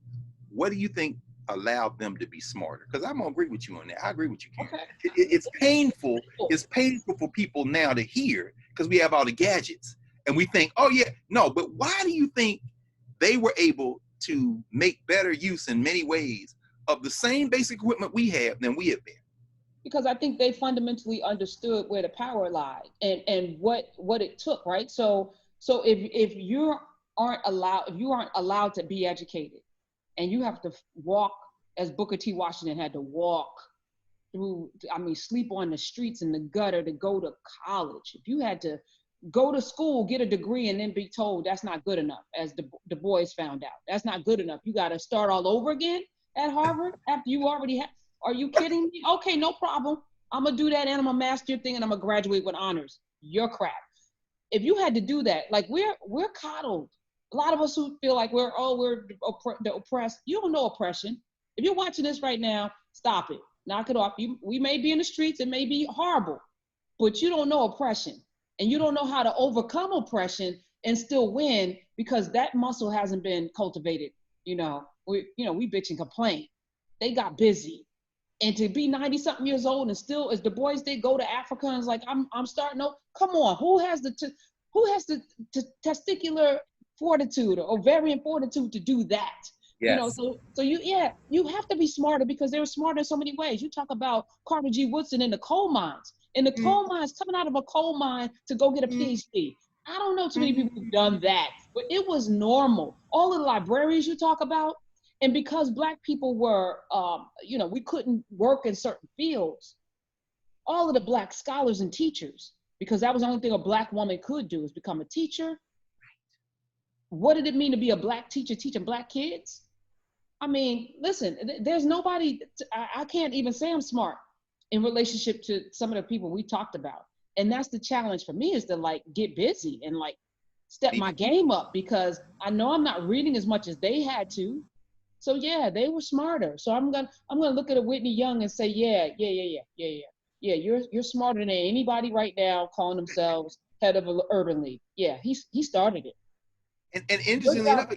what do you think allowed them to be smarter? Because I'm gonna agree with you on that. I agree with you, Karen. Okay. It's painful. It's painful for people now to hear because we have all the gadgets and we think, oh yeah, no. But why do you think they were able to make better use in many ways of the same basic equipment we have than we have been? Because I think they fundamentally understood where the power lied and what it took, right? So if you aren't allowed to be educated, and you have to walk as Booker T. Washington had to walk through, sleep on the streets in the gutter to go to college. If you had to go to school, get a degree, and then be told that's not good enough, as Du Bois found out, that's not good enough. You got to start all over again at Harvard after you already have. Are you kidding me? Okay, no problem. I'm gonna do that, and I'm gonna master your thing, and I'm gonna graduate with honors. Your crap. If you had to do that, like we're coddled. A lot of us who feel like we're the oppressed. You don't know oppression. If you're watching this right now, stop it. Knock it off. We may be in the streets. It may be horrible, but you don't know oppression, and you don't know how to overcome oppression and still win because that muscle hasn't been cultivated. We bitch and complain. They got busy, and to be 90 something years old and still, as Du Bois did, go to Africa and is like, I'm starting over. Come on, who has the testicular fortitude or ovarian fortitude to do that? Yes. So you have to be smarter because they were smarter in so many ways. You talk about Carter G. Woodson in the coal mines. In the coal mines, coming out of a coal mine to go get a PhD. I don't know too many people who've done that, but it was normal. All of the librarians you talk about, and because Black people were, we couldn't work in certain fields, all of the Black scholars and teachers, because that was the only thing a Black woman could do is become a teacher. What did it mean to be a Black teacher teaching Black kids? Listen, there's nobody, I can't even say I'm smart in relationship to some of the people we talked about. And that's the challenge for me, is to like get busy and like step my game up, because I know I'm not reading as much as they had to. So yeah, they were smarter. So I'm gonna look at a Whitney Young and say, yeah. You're smarter than anybody right now calling themselves head of an urban league. Yeah, he started it. And interestingly enough,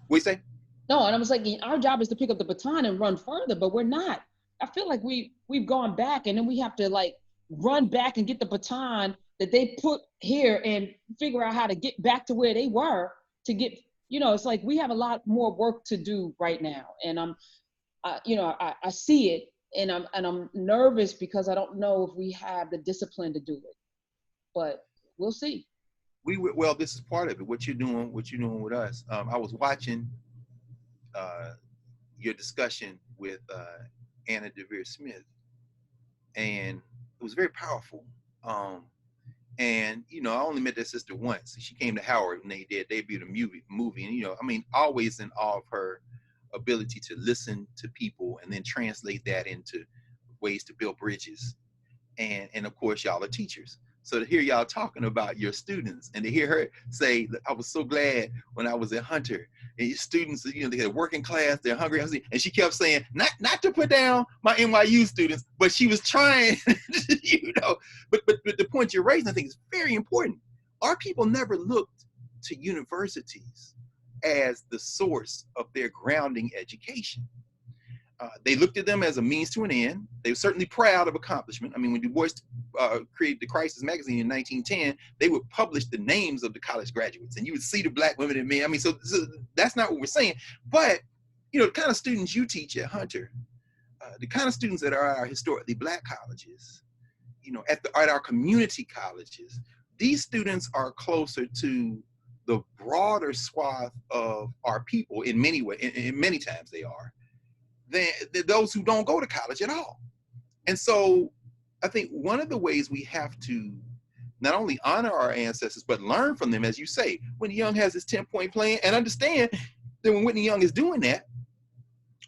we say, No, and I was like, our job is to pick up the baton and run further, but we're not. I feel like we've gone back, and then we have to like run back and get the baton that they put here and figure out how to get back to where they were to get. It's like we have a lot more work to do right now, and I see it, and I'm nervous because I don't know if we have the discipline to do it, but we'll see. well, this is part of it. What you're doing with us. I was watching uh, your discussion with Anna Devere Smith, and it was very powerful. And, I only met that sister once. She came to Howard and they debuted a movie. And, always in awe of her ability to listen to people and then translate that into ways to build bridges. And of course, y'all are teachers. So to hear y'all talking about your students and to hear her say, I was so glad when I was at Hunter, and your students, they're working class, they're hungry. And she kept saying, not to put down my NYU students, but she was trying, but the point you're raising, I think, is very important. Our people never looked to universities as the source of their grounding education. They looked at them as a means to an end. They were certainly proud of accomplishment. I mean, when Du Bois created the Crisis magazine in 1910, they would publish the names of the college graduates, and you would see the black women and men. I mean, so that's not what we're saying. But, the kind of students you teach at Hunter, the kind of students that are at our historically black colleges, at our community colleges, these students are closer to the broader swath of our people in many ways. In many times they are. Than those who don't go to college at all. And so I think one of the ways we have to not only honor our ancestors, but learn from them, as you say, Whitney Young has his 10-point plan, and understand that when Whitney Young is doing that,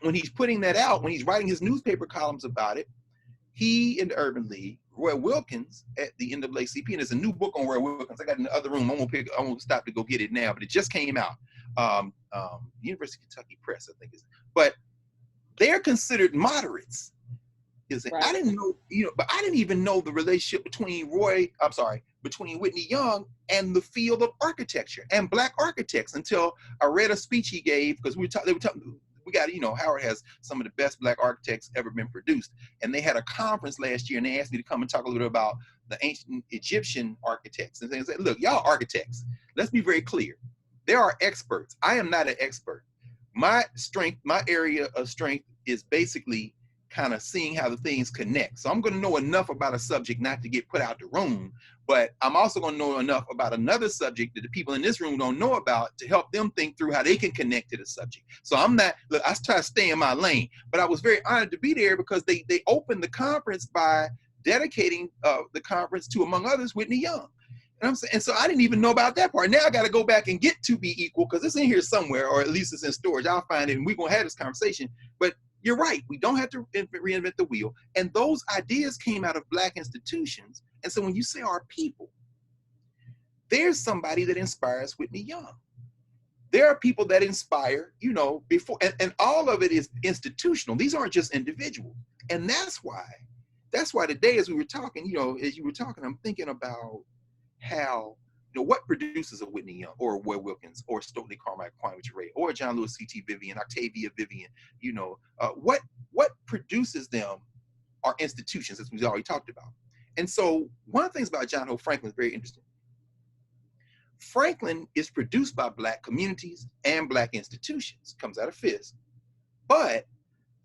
when he's putting that out, when he's writing his newspaper columns about it, he and the Urban League, Roy Wilkins at the NAACP, and there's a new book on Roy Wilkins. I got it in the other room. I won't stop to go get it now, but it just came out. University of Kentucky Press, I think is. But they're considered moderates. Right. I didn't know, but I didn't even know the relationship between Whitney Young and the field of architecture and black architects until I read a speech he gave, because we got, Howard has some of the best black architects ever been produced. And they had a conference last year and they asked me to come and talk a little bit about the ancient Egyptian architects. And they said, look, y'all architects, let's be very clear. There are experts. I am not an expert. My area of strength is basically kind of seeing how the things connect. So I'm going to know enough about a subject not to get put out the room, but I'm also going to know enough about another subject that the people in this room don't know about to help them think through how they can connect to the subject. So I try to stay in my lane, but I was very honored to be there because they opened the conference by dedicating the conference to, among others, Whitney Young. And so I didn't even know about that part. Now I got to go back and get To Be Equal, because it's in here somewhere, or at least it's in storage. I'll find it and we're going to have this conversation. But you're right. We don't have to reinvent the wheel. And those ideas came out of black institutions. And so when you say our people, there's somebody that inspires Whitney Young. There are people that inspire, before, and all of it is institutional. These aren't just individual. And that's why today, as we were talking, as you were talking, I'm thinking about how, what produces a Whitney Young or a Roy Wilkins or Stokely Carmichael, Kwame Ture, or John Lewis C.T. Vivian, Octavia Vivian, what produces them are institutions, as we've already talked about. And so one of the things about John Hope Franklin is very interesting. Franklin is produced by black communities and black institutions, comes out of Fisk. But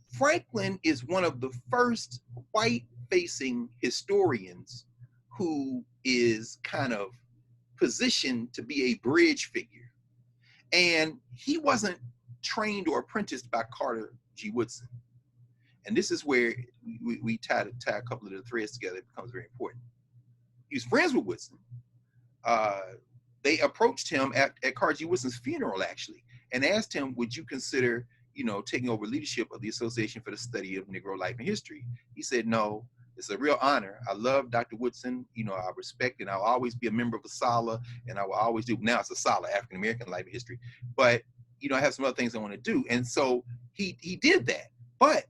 Franklin is one of the first white-facing historians who is kind of positioned to be a bridge figure. And he wasn't trained or apprenticed by Carter G. Woodson. And this is where we tie a couple of the threads together. It becomes very important. He was friends with Woodson. They approached him at Carter G. Woodson's funeral, actually, and asked him, would you consider, taking over leadership of the Association for the Study of Negro Life and History? He said, no. It's a real honor. I love Dr. Woodson. I respect, and I'll always be a member of ASALH, and I will always do. Now it's ASALH, African American Life and History. But I have some other things I want to do, and so he did that. But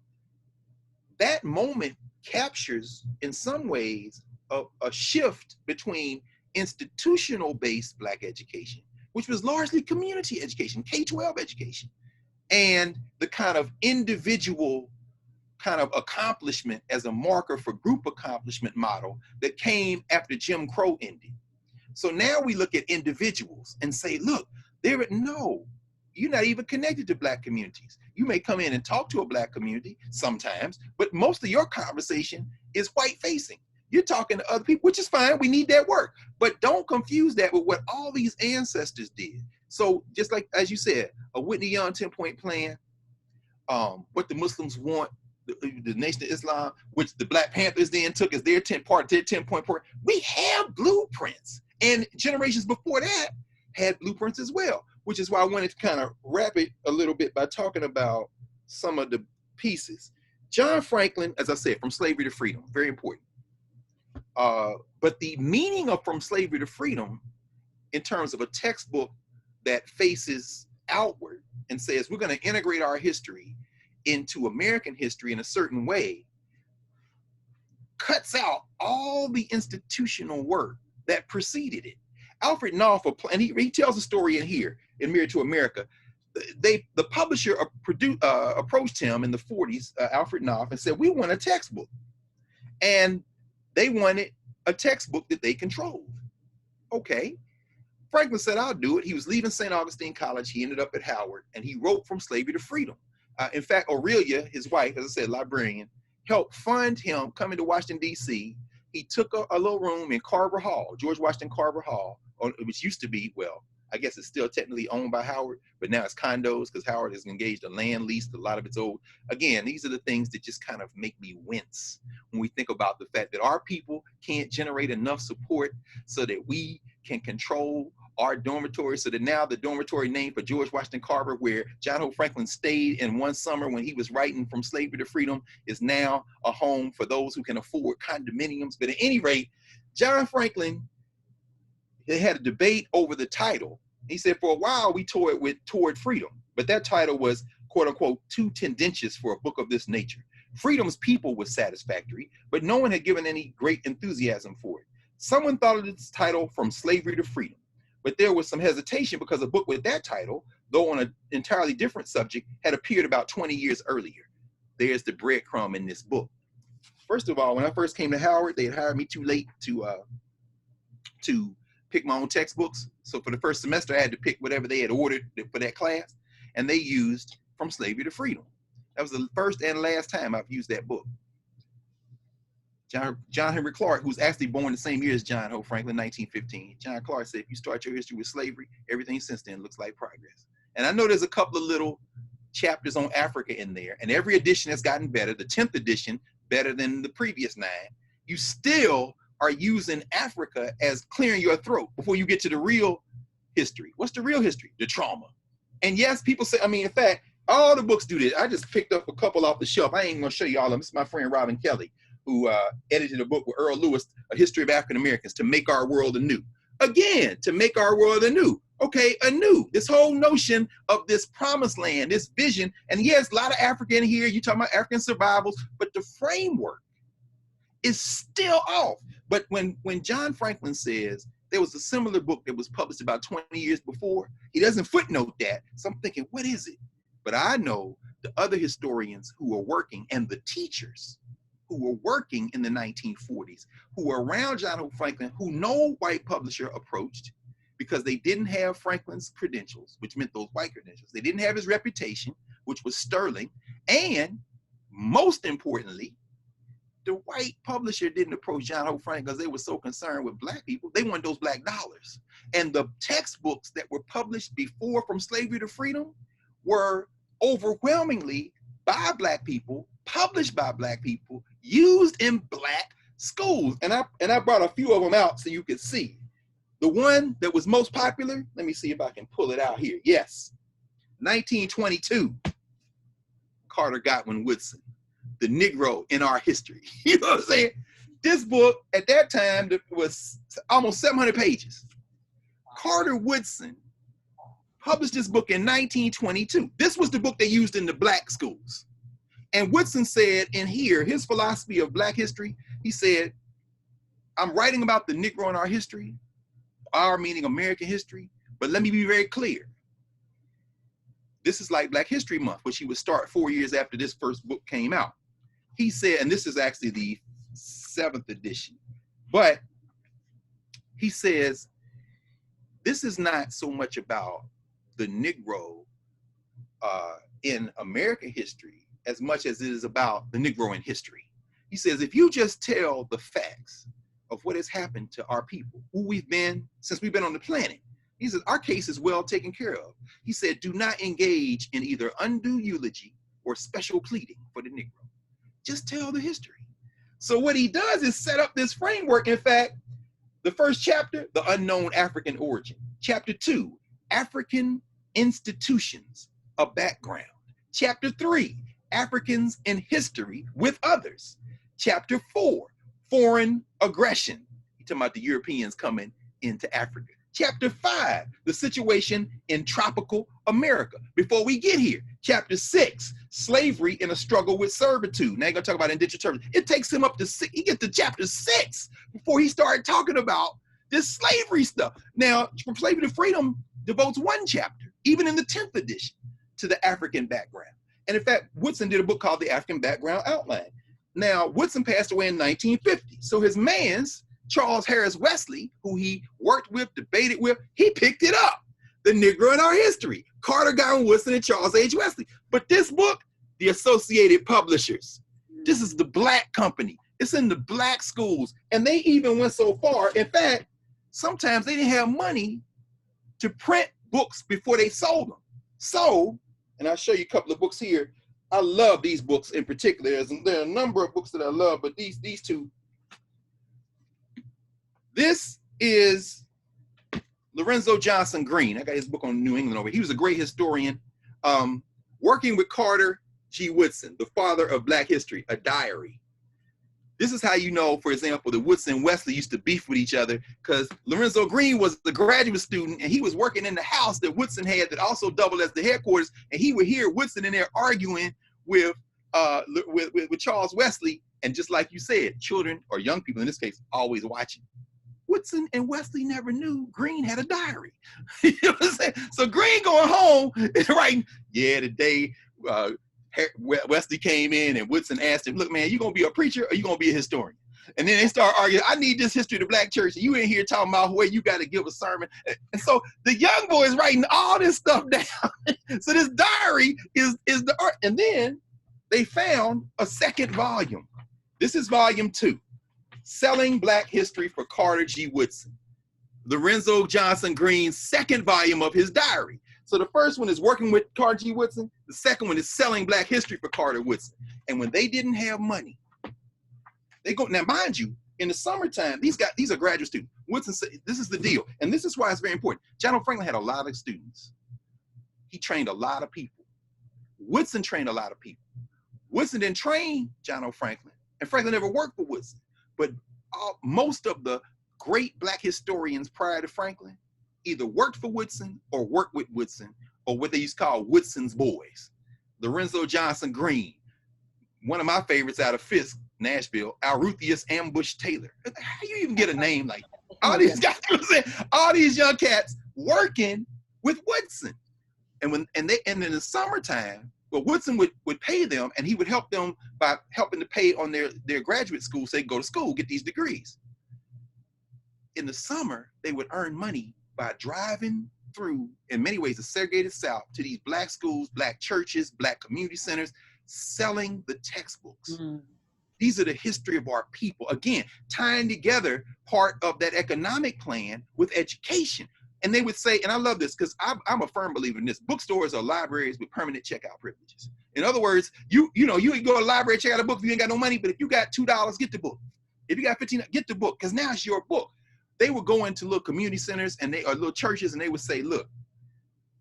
that moment captures, in some ways, a shift between institutional-based black education, which was largely community education, K-12 education, and the kind of individual kind of accomplishment as a marker for group accomplishment model that came after Jim Crow ended. So now we look at individuals and say, look, no, you're not even connected to black communities. You may come in and talk to a black community sometimes, but most of your conversation is white facing. You're talking to other people, which is fine. We need that work, but don't confuse that with what all these ancestors did. So just like, as you said, a Whitney Young 10-point plan, what the Muslims want, the Nation of Islam, which the Black Panthers then took as their 10-point part. We have blueprints, and generations before that had blueprints as well, which is why I wanted to kind of wrap it a little bit by talking about some of the pieces. John Franklin, as I said, From Slavery to Freedom, very important. But the meaning of From Slavery to Freedom, in terms of a textbook that faces outward and says we're going to integrate our history into American history in a certain way, cuts out all the institutional work that preceded it. Alfred Knopf, and he tells a story in here, in Mirror to America. The publisher approached him in the 40s, Alfred Knopf, and said, we want a textbook. And they wanted a textbook that they controlled. Okay. Franklin said, I'll do it. He was leaving St. Augustine College. He ended up at Howard, and he wrote From Slavery to Freedom. In fact, Aurelia, his wife, as I said, librarian, helped fund him coming to Washington, D.C. He took a little room in Carver Hall, George Washington Carver Hall, which used to be, well, I guess it's still technically owned by Howard, but now it's condos because Howard has engaged a land lease. A lot of it's old. Again, these are the things that just kind of make me wince when we think about the fact that our people can't generate enough support so that we can control our dormitory, so that now the dormitory named for George Washington Carver, where John Hope Franklin stayed in one summer when he was writing From Slavery to Freedom, is now a home for those who can afford condominiums. But at any rate, John Franklin, they had a debate over the title. He said, for a while we toward freedom, but that title was, quote unquote, too tendentious for a book of this nature. Freedom's people was satisfactory, but no one had given any great enthusiasm for it. Someone thought of its title From Slavery to Freedom, but there was some hesitation because a book with that title, though on an entirely different subject, had appeared about 20 years earlier. There's the breadcrumb in this book. First of all, when I first came to Howard, they had hired me too late to pick my own textbooks. So for the first semester, I had to pick whatever they had ordered for that class, and they used From Slavery to Freedom. That was the first and last time I've used that book. John Henry Clark, who's actually born the same year as John Hope Franklin, 1915. John Clark said, if you start your history with slavery, everything since then looks like progress. And I know there's a couple of little chapters on Africa in there, and every edition has gotten better. The 10th edition, better than the previous 9. You still are using Africa as clearing your throat before you get to the real history. What's the real history? The trauma. And yes, people say, I mean, in fact, all the books do this. I just picked up a couple off the shelf. I ain't gonna show you all of them. This is my friend Robin Kelly, who edited a book with Earl Lewis, A History of African Americans, To Make Our World Anew. Again, to make our world anew. Okay, anew. This whole notion of this promised land, this vision, and yes, a lot of Africa in here, you're talking about African survivals, but the framework is still off. But when John Franklin says there was a similar book that was published about 20 years before, he doesn't footnote that. So I'm thinking, what is it? But I know the other historians who are working and the teachers who were working in the 1940s, who were around John Hope Franklin, who no white publisher approached because they didn't have Franklin's credentials, which meant those white credentials. They didn't have his reputation, which was sterling. And most importantly, the white publisher didn't approach John Hope Franklin because they were so concerned with black people. They wanted those black dollars. And the textbooks that were published before From Slavery to Freedom were overwhelmingly by black people, published by black people, used in black schools. And I brought a few of them out so you could see. The one that was most popular, let me see if I can pull it out here. Yes, 1922, Carter Godwin Woodson, The Negro in Our History. You know what I'm saying? This book at that time was almost 700 pages. Carter Woodson published this book in 1922. This was the book they used in the black schools. And Woodson said in here, his philosophy of black history, he said, I'm writing about the Negro in our history, our meaning American history, but let me be very clear. This is like Black History Month, which he would start 4 years after this first book came out. He said, and this is actually the 7th edition, but he says, this is not so much about the Negro in American history as much as it is about the Negro in history. He says, if you just tell the facts of what has happened to our people, who we've been since we've been on the planet, he says, our case is well taken care of. He said, do not engage in either undue eulogy or special pleading for the Negro. Just tell the history. So what he does is set up this framework. In fact, the first chapter, the unknown African origin. Chapter 2, African institutions, a background. Chapter 3, Africans in history with others. Chapter 4, foreign aggression. He's talking about the Europeans coming into Africa. Chapter 5, the situation in tropical America before we get here. Chapter 6, slavery in a struggle with servitude. Now you're gonna talk about indentured servitude. It takes him up to six, he gets to chapter 6 before he started talking about this slavery stuff. Now, From Slavery to Freedom devotes 1 chapter, even in the 10th edition, to the African background. And in fact, Woodson did a book called The African Background Outline. Now, Woodson passed away in 1950. So his man's, Charles Harris Wesley, who he worked with, debated with, he picked it up. The Negro in Our History. Carter, Gowan, Woodson, and Charles H. Wesley. But this book, the Associated Publishers. This is the Black company. It's in the Black schools. And they even went so far. In fact, sometimes they didn't have money to print books before they sold them. So, and I'll show you a couple of books here. I love these books in particular. There are a number of books that I love, but these two. This is Lorenzo Johnson Green. I got his book on New England over here. He was a great historian. Working with Carter G. Woodson, the father of Black history, a diary. This is how you know, for example, that Woodson and Wesley used to beef with each other, because Lorenzo Green was the graduate student and he was working in the house that Woodson had that also doubled as the headquarters, and he would hear Woodson in there arguing with Charles Wesley. And just like you said, children or young people in this case always watching. Woodson and Wesley never knew Green had a diary. You know what I'm saying? So Green going home and writing, yeah, today Wesley came in and Woodson asked him, look, man, you gonna be a preacher or you gonna be a historian? And then they start arguing, I need this history of the Black church. And you in here talking about where you got to give a sermon. And so the young boy is writing all this stuff down. So this diary is the art. And then they found a second volume. This is volume 2, Selling Black History for Carter G. Woodson. Lorenzo Johnson Green's second volume of his diary. So the first one is Working with Carter G. Woodson. The second one is Selling Black History for Carter Woodson. And when they didn't have money, they go, now mind you, in the summertime, these are graduate students. Woodson said, this is the deal. And this is why it's very important. John O. Franklin had a lot of students. He trained a lot of people. Woodson trained a lot of people. Woodson didn't train John O. Franklin. And Franklin never worked for Woodson. But most of the great Black historians prior to Franklin either worked for Woodson or worked with Woodson, or what they used to call Woodson's boys. Lorenzo Johnson Green, one of my favorites out of Fisk, Nashville, Alrutheus Ambush Taylor. How you even get a name like that? All these guys, all these young cats working with Woodson. And in the summertime, well, Woodson would pay them, and he would help them by helping to pay on their graduate school so they could go to school, get these degrees. In the summer, they would earn money by driving through, in many ways, the segregated South to these Black schools, Black churches, Black community centers, selling the textbooks. Mm-hmm. These are the history of our people. Again, tying together part of that economic plan with education. And they would say, and I love this because I'm a firm believer in this, bookstores are libraries with permanent checkout privileges. In other words, you can go to a library, check out a book if you ain't got no money, but if you got $2, get the book. If you got $15, get the book, because now it's your book. They would go into little community centers or little churches, and they would say, look,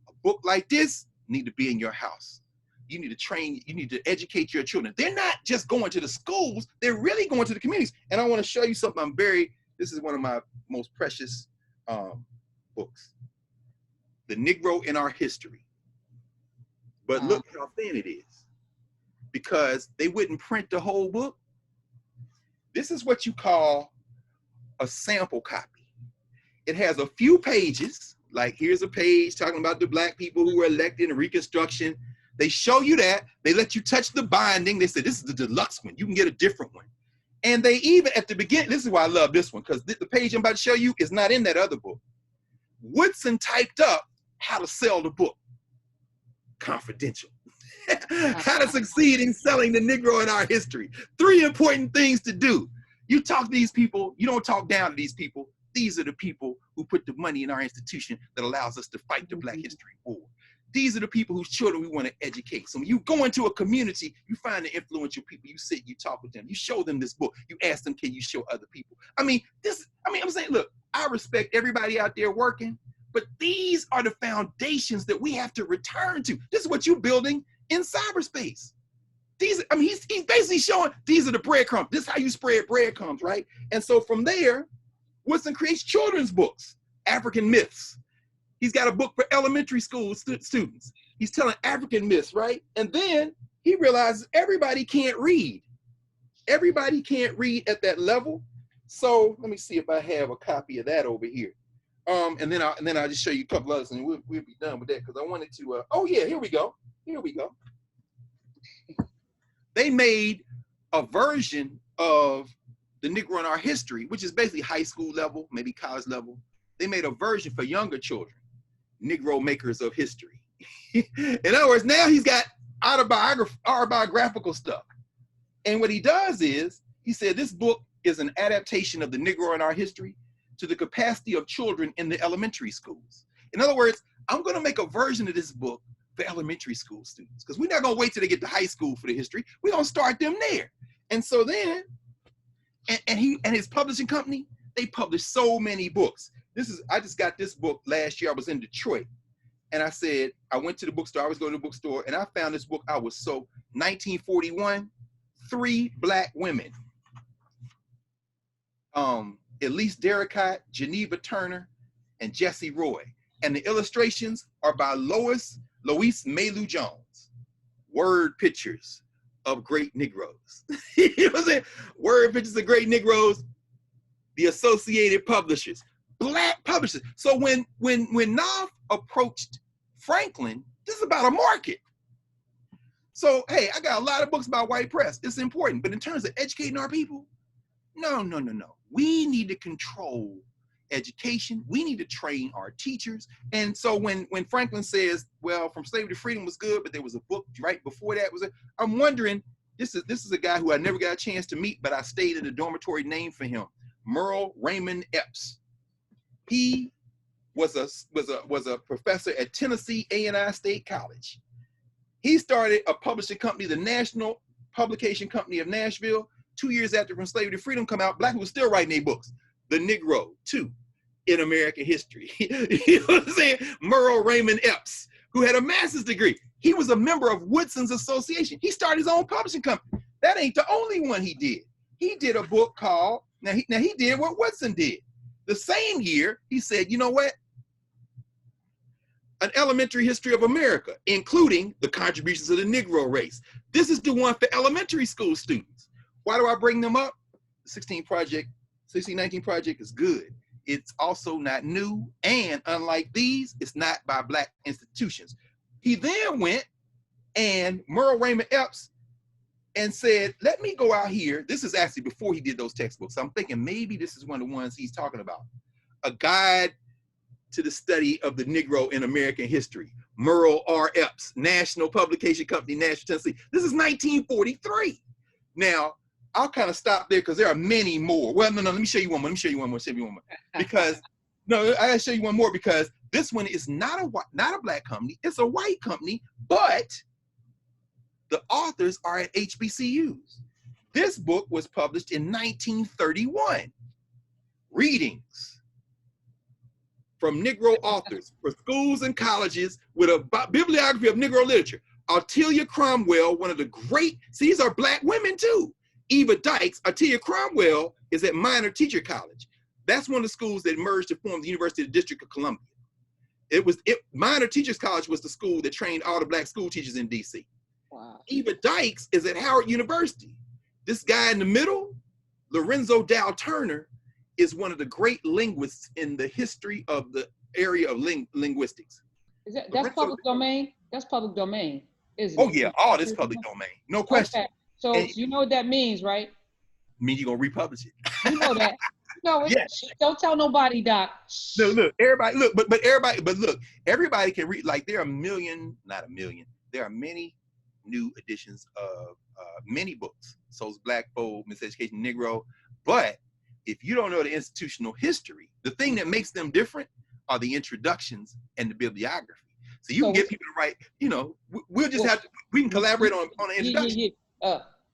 a book like this need to be in your house. You need to train, you need to educate your children. They're not just going to the schools, they're really going to the communities. And I want to show you something this is one of my most precious books. The Negro in Our History. But look how thin it is, because they wouldn't print the whole book. This is what you call a sample copy. It has a few pages, like here's a page talking about the Black people who were elected in Reconstruction. They show you that. They let you touch the binding. They said, this is the deluxe one. You can get a different one. And they even, at the beginning, this is why I love this one, because the page I'm about to show you is not in that other book. Woodson typed up how to sell the book. Confidential. How to succeed in selling the Negro in Our History. 3 important things to do. You talk to these people, you don't talk down to these people. These are the people who put the money in our institution that allows us to fight the Black History War. These are the people whose children we want to educate. So when you go into a community, you find the influential people, you sit, you talk with them, you show them this book, you ask them, can you show other people? I'm saying, look, I respect everybody out there working, but these are the foundations that we have to return to. This is what you're building in cyberspace. He's basically showing these are the breadcrumbs. This is how you spread breadcrumbs, right? And so from there, Woodson creates children's books, African myths. He's got a book for elementary school students. He's telling African myths, right? And then he realizes everybody can't read. Everybody can't read at that level. So let me see if I have a copy of that over here. And then I'll just show you a couple others, and we'll be done with that because I wanted to. Oh yeah, here we go. Here we go. They made a version of the Negro in Our History, which is basically high school level, maybe college level. They made a version for younger children, Negro Makers of History. In other words, now he's got autobiographical stuff. And what he does is, he said this book is an adaptation of the Negro in Our History to the capacity of children in the elementary schools. In other words, I'm going to make a version of this book for elementary school students, because we're not going to wait till they get to high school for the history. We're going to start them there. And so then, and his publishing company, they publish so many books. I just got this book last year. I was in Detroit, and I went to the bookstore. I was going to the bookstore, and I found this book. 1941, 3 Black women. Elise Derricott, Geneva Turner, and Jessie Roy. And the illustrations are by Louise Maylou Jones. Word pictures of great Negroes. You know what I'm saying? Word pictures of great Negroes. The Associated Publishers, Black publishers. So when Knopf approached Franklin, this is about a market. So hey, I got a lot of books about white press. It's important, but in terms of educating our people, no. We need to control education. We need to train our teachers. And so when Franklin says, well, From Slavery to Freedom was good, but there was a book right before that I'm wondering, this is a guy who I never got a chance to meet, but I stayed in the dormitory named for him, Merle Raymond Epps. He was a professor at Tennessee A&I State College. He started a publishing company, the National Publication Company of Nashville. 2 years after From Slavery to Freedom come out, Black people still writing their books. The Negro, 2, in American history. You know what I'm saying? Merle Raymond Epps, who had a master's degree. He was a member of Woodson's Association. He started his own publishing company. That ain't the only one he did. He did a book called, now he did what Woodson did. The same year, he said, you know what? An Elementary History of America, including the contributions of the Negro race. This is the one for elementary school students. Why do I bring them up? The 1619 Project is good. It's also not new, and unlike these, it's not by Black institutions. He then went and Merle Raymond Epps and said, let me go out here. This is actually before he did those textbooks. I'm thinking maybe this is one of the ones he's talking about. A guide to the study of the Negro in American history. Merle R. Epps, National Publication Company, Nashville, Tennessee. This is 1943. Now, I'll kind of stop there because there are many more. Well, no, let me show you one more. Because, no, I gotta show you one more because this one is not a Black company. It's a white company, but the authors are at HBCUs. This book was published in 1931. Readings from Negro authors for schools and colleges with a bibliography of Negro literature. Artelia Cromwell, one of the great, see, these are Black women too. Eva Dykes, Artelia Cromwell is at Minor Teacher College. That's one of the schools that merged to form the University of the District of Columbia. Minor Teachers College was the school that trained all the Black school teachers in DC. Wow. Eva Dykes is at Howard University. This guy in the middle, Lorenzo Dow Turner, is one of the great linguists in the history of the area of linguistics. That's public domain? That's public domain, isn't it? Oh yeah, all this public domain, no question. Okay. So you know what that means, right? It means you're gonna republish it. You know that. No, yes. Don't tell nobody, Doc. Look, everybody, look, but look, everybody can read. Like there are not a million. There are many new editions of many books. So's Black Folk, Miseducation, Negro. But if you don't know the institutional history, the thing that makes them different are the introductions and the bibliography. So you can So get people to write, we'll just well, have to, we can collaborate on an introduction.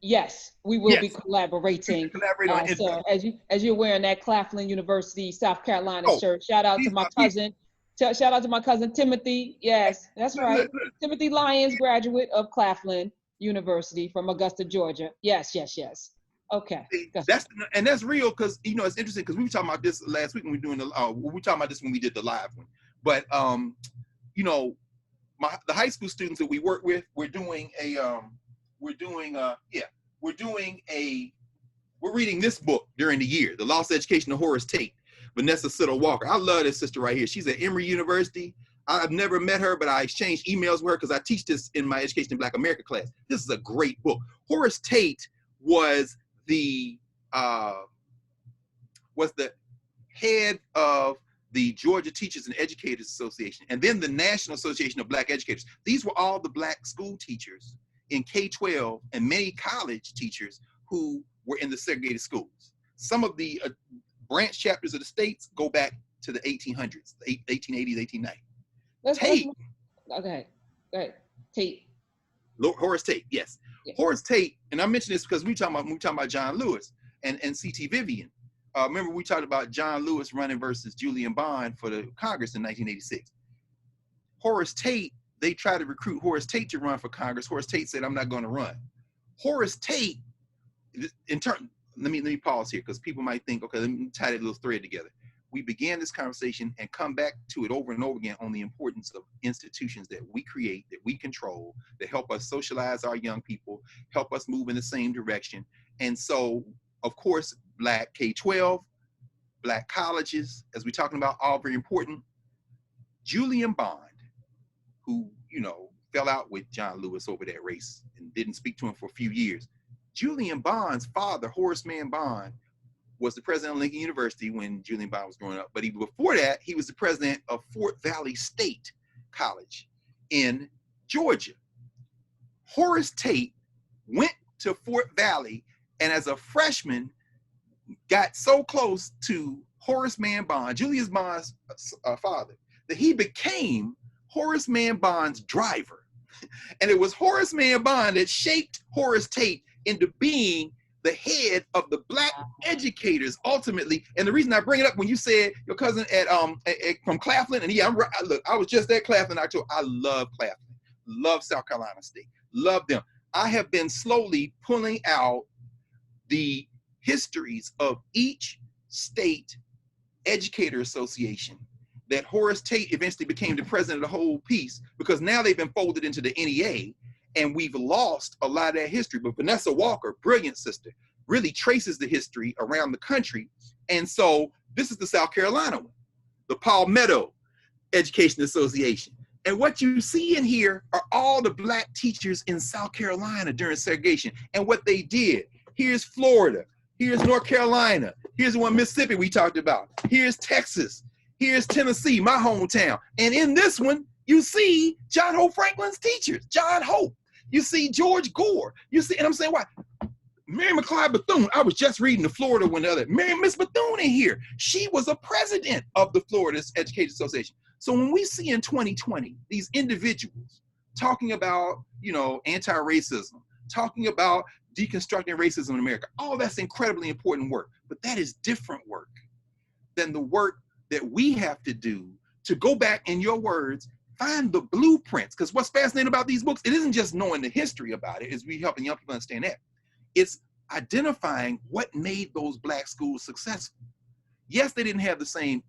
yes, we will be Yes, we collaborating. can collaborate on an So introduction. as you're wearing that Claflin University, South Carolina Oh, shirt, shout out to please, my cousin. Shout out to my cousin Timothy. Yes, that's look, right. look. Timothy Lyons, graduate of Claflin University from Augusta, Georgia. Yes, yes, yes. Okay. That's real because it's interesting because we were talking about this last week when we were doing we were talking about this when we did the live one. But you know, the high school students that we work with, we're reading this book during the year, The Lost Education of Horace Tate, Vanessa Siddle Walker. I love this sister right here. She's at Emory University. I've never met her, but I exchanged emails with her because I teach this in my Education in Black America class. This is a great book. Horace Tate was the head of the Georgia Teachers and Educators Association, and then the National Association of Black Educators. These were all the Black school teachers in K-12 and many college teachers who were in the segregated schools. Some of the branch chapters of the states go back to the 1800s, 1880s, 1890s. Tate. Okay. Tate. Horace Tate, yes. Yeah. Horace Tate, and I mentioned this because we talking about John Lewis and C.T. Vivian. Remember we talked about John Lewis running versus Julian Bond for the Congress in 1986. Horace Tate, they tried to recruit Horace Tate to run for Congress. Horace Tate said, "I'm not going to run." Horace Tate, let me pause here because people might think, okay, let me tie that little thread together. We began this conversation and come back to it over and over again on the importance of institutions that we create, that we control, that help us socialize our young people, help us move in the same direction. And so, of course, Black K-12, Black colleges, as we're talking about, all very important. Julian Bond, who, fell out with John Lewis over that race and didn't speak to him for a few years. Julian Bond's father, Horace Mann Bond, was the president of Lincoln University when Julian Bond was growing up. But before that, he was the president of Fort Valley State College in Georgia. Horace Tate went to Fort Valley and as a freshman got so close to Horace Mann Bond, Julius Bond's father, that he became Horace Mann Bond's driver. And it was Horace Mann Bond that shaped Horace Tate into being the head of the Black educators ultimately. And the reason I bring it up, when you said your cousin from Claflin, and yeah, look, I was just at Claflin. I love Claflin, love South Carolina State, love them. I have been slowly pulling out the histories of each state educator association that Horace Tate eventually became the president of the whole piece, because now they've been folded into the NEA and we've lost a lot of that history. But Vanessa Walker, brilliant sister, really traces the history around the country. And so this is the South Carolina one, the Palmetto Education Association. And what you see in here are all the Black teachers in South Carolina during segregation and what they did. Here's Florida, here's North Carolina, here's the one Mississippi we talked about, here's Texas, here's Tennessee, my hometown. And in this one, you see John Hope Franklin's teachers, John Hope. You see George Gore. You see, and I'm saying, why? Mary McLeod Bethune, I was just reading the Florida one the other. Miss Bethune in here. She was a president of the Florida Education Association. So when we see in 2020, these individuals talking about, anti-racism, talking about deconstructing racism in America, all that's incredibly important work, but that is different work than the work that we have to do to go back, in your words, find the blueprints. Because what's fascinating about these books, it isn't just knowing the history about it, it's we helping young people understand that. It's identifying what made those Black schools successful. Yes, they didn't have the same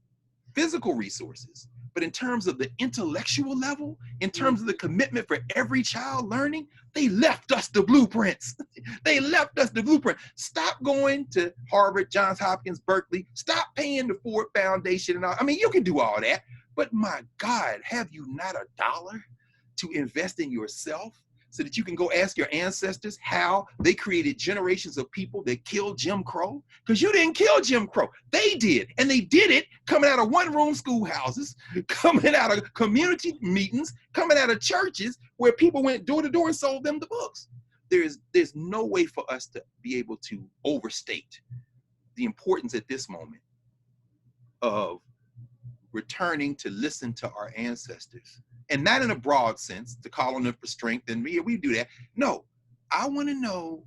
physical resources, but in terms of the intellectual level, in terms of the commitment for every child learning, they left us the blueprints. They left us the blueprint. Stop going to Harvard, Johns Hopkins, Berkeley. Stop paying the Ford Foundation and all. I mean, you can do all that, but my God, have you not a dollar to invest in yourself so that you can go ask your ancestors how they created generations of people that killed Jim Crow? Because you didn't kill Jim Crow. They did. And they did it coming out of one-room schoolhouses, coming out of community meetings, coming out of churches where people went door to door and sold them the books. There's no way for us to be able to overstate the importance at this moment of returning to listen to our ancestors and not in a broad sense to call on them for strength. And we do that. No, I want to know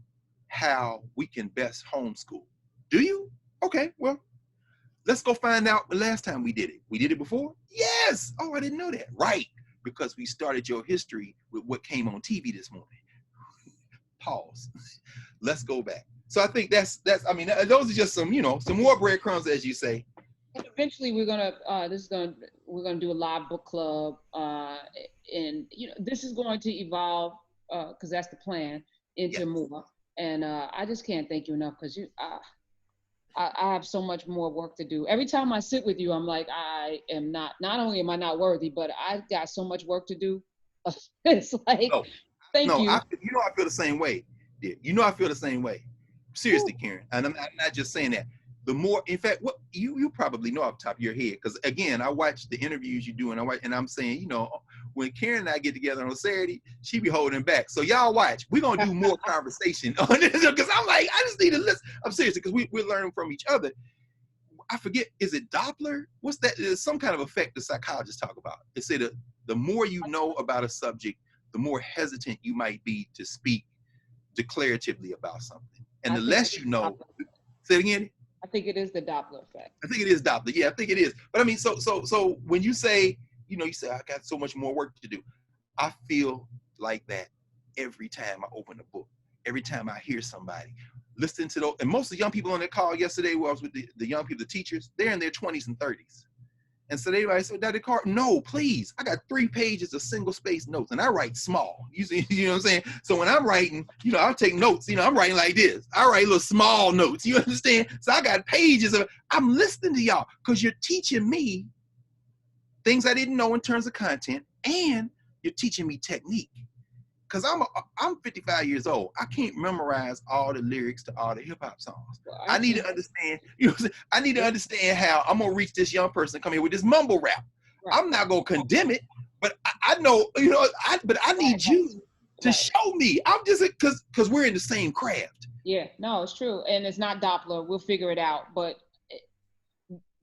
how we can best homeschool. Do you? Okay, well, let's go find out the last time we did it. We did it before? Yes. Oh, I didn't know that. Right. Because we started your history with what came on TV this morning. Pause. Let's go back. So I think that's I mean, those are just some, some more breadcrumbs, as you say. And eventually we're gonna do a live book club, and this is going to evolve, because that's the plan, into more. And I just can't thank you enough, because I have so much more work to do. Every time I sit with you, I'm like, I am not only am I not worthy, but I've got so much work to do. It's like, thank you. I feel the same way. Yeah, I feel the same way. Seriously, Karen. And I'm not just saying that. The more, in fact, what you probably know off the top of your head, because again, I watch the interviews you do, and I'm saying, when Karen and I get together on a Saturday, she be holding back. So y'all watch. We're gonna do more conversation on this, because I'm like, I just need to listen. I'm serious, because we're learning from each other. I forget, is it Doppler? What's that? There's some kind of effect the psychologists talk about. They say that the more you know about a subject, the more hesitant you might be to speak declaratively about something. And the less you know, say it again. I think it is the Doppler effect. I think it is Doppler. Yeah, I think it is. But I mean, so when you say, you say, I got so much more work to do. I feel like that every time I open a book, every time I hear somebody, listen to those. And most of the young people on that call yesterday, where I was with the young people, the teachers, they're in their 20s and 30s. And so they said, Dr. Carr, no, please. I got 3 pages of single space notes, and I write small. You see, you know what I'm saying? So when I'm writing, I'll take notes. I'm writing like this. I write little small notes. You understand? So I got pages of. I'm listening to y'all because you're teaching me things I didn't know in terms of content, and you're teaching me technique. Because I'm 55 years old. I can't memorize all the lyrics to all the hip hop songs. Well, I need to understand, I need to understand how I'm going to reach this young person come here with this mumble rap. Right. I'm not going to condemn it, but I know, but I need you to show me. I'm just, because we're in the same craft. Yeah, no, it's true. And it's not Doppler. We'll figure it out. But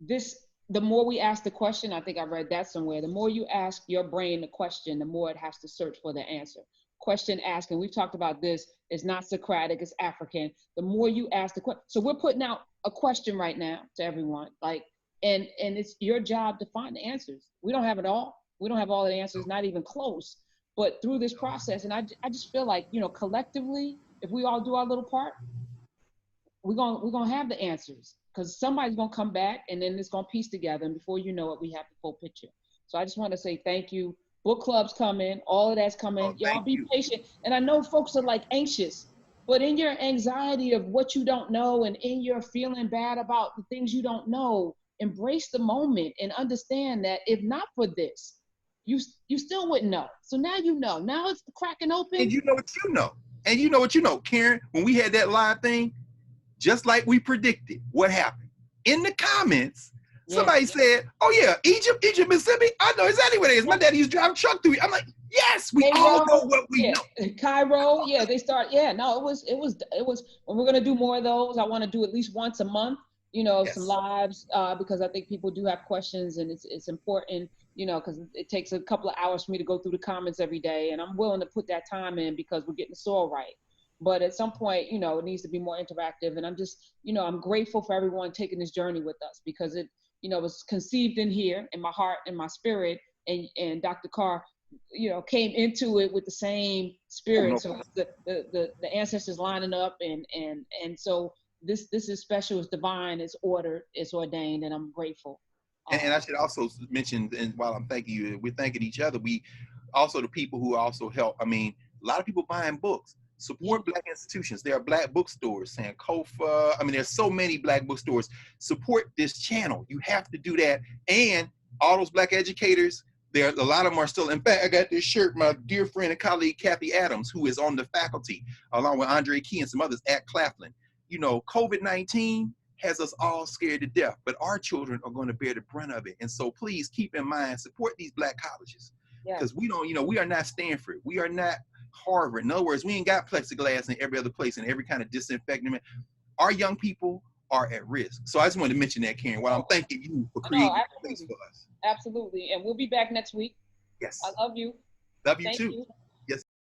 the more we ask the question, I think I read that somewhere, the more you ask your brain the question, the more it has to search for the answer. Question asking, we've talked about this, is not Socratic, it's African. The more you ask the question, so we're putting out a question right now to everyone, and it's your job to find the answers. We don't have it all. We don't have all the answers, not even close. But through this process, and I just feel like, collectively, if we all do our little part, we're gonna have the answers, because somebody's gonna come back, and then it's gonna piece together, and before you know it, we have the full picture. So I just want to say thank you. Book clubs coming, all of that's coming. Y'all be patient. And I know folks are anxious, but in your anxiety of what you don't know, and in your feeling bad about the things you don't know, embrace the moment and understand that if not for this, you still wouldn't know. So now you know. Now it's cracking open. And you know what you know. And you know what you know. Karen, when we had that live thing, just like we predicted, what happened? In the comments, somebody said, oh yeah, Egypt, Mississippi. I know exactly what it is. My daddy used to drive a truck through it. I'm like, yes, we all know what we know. Cairo, they start, no, it was, when we're gonna do more of those, I wanna do at least once a month, some lives, because I think people do have questions, and it's important, because it takes a couple of hours for me to go through the comments every day, and I'm willing to put that time in because we're getting the soil right. But at some point, it needs to be more interactive, and I'm just, I'm grateful for everyone taking this journey with us, because it was conceived in here, in my heart and my spirit, and Dr. Carr, came into it with the same spirit. So the ancestors lining up, and so this is special, it's divine, it's ordered, it's ordained, and I'm grateful. And I should also mention, and while I'm thanking you, we're thanking each other. We also, the people who also help. I mean, a lot of people buying books. Support Black institutions. There are Black bookstores, Sankofa. I mean, there's so many Black bookstores. Support this channel. You have to do that. And all those Black educators, a lot of them are still. In fact, I got this shirt, my dear friend and colleague, Kathy Adams, who is on the faculty, along with Andre Key and some others at Claflin. COVID-19 has us all scared to death, but our children are going to bear the brunt of it. And so please keep in mind, support these Black colleges. Because we don't, we are not Stanford. We are not Harvard. In other words, we ain't got plexiglass in every other place and every kind of disinfectant. Our young people are at risk. So I just wanted to mention that, Karen, while I'm thanking you for creating a place for us. Absolutely. And we'll be back next week. Yes. I love you. Love you Thank too. you.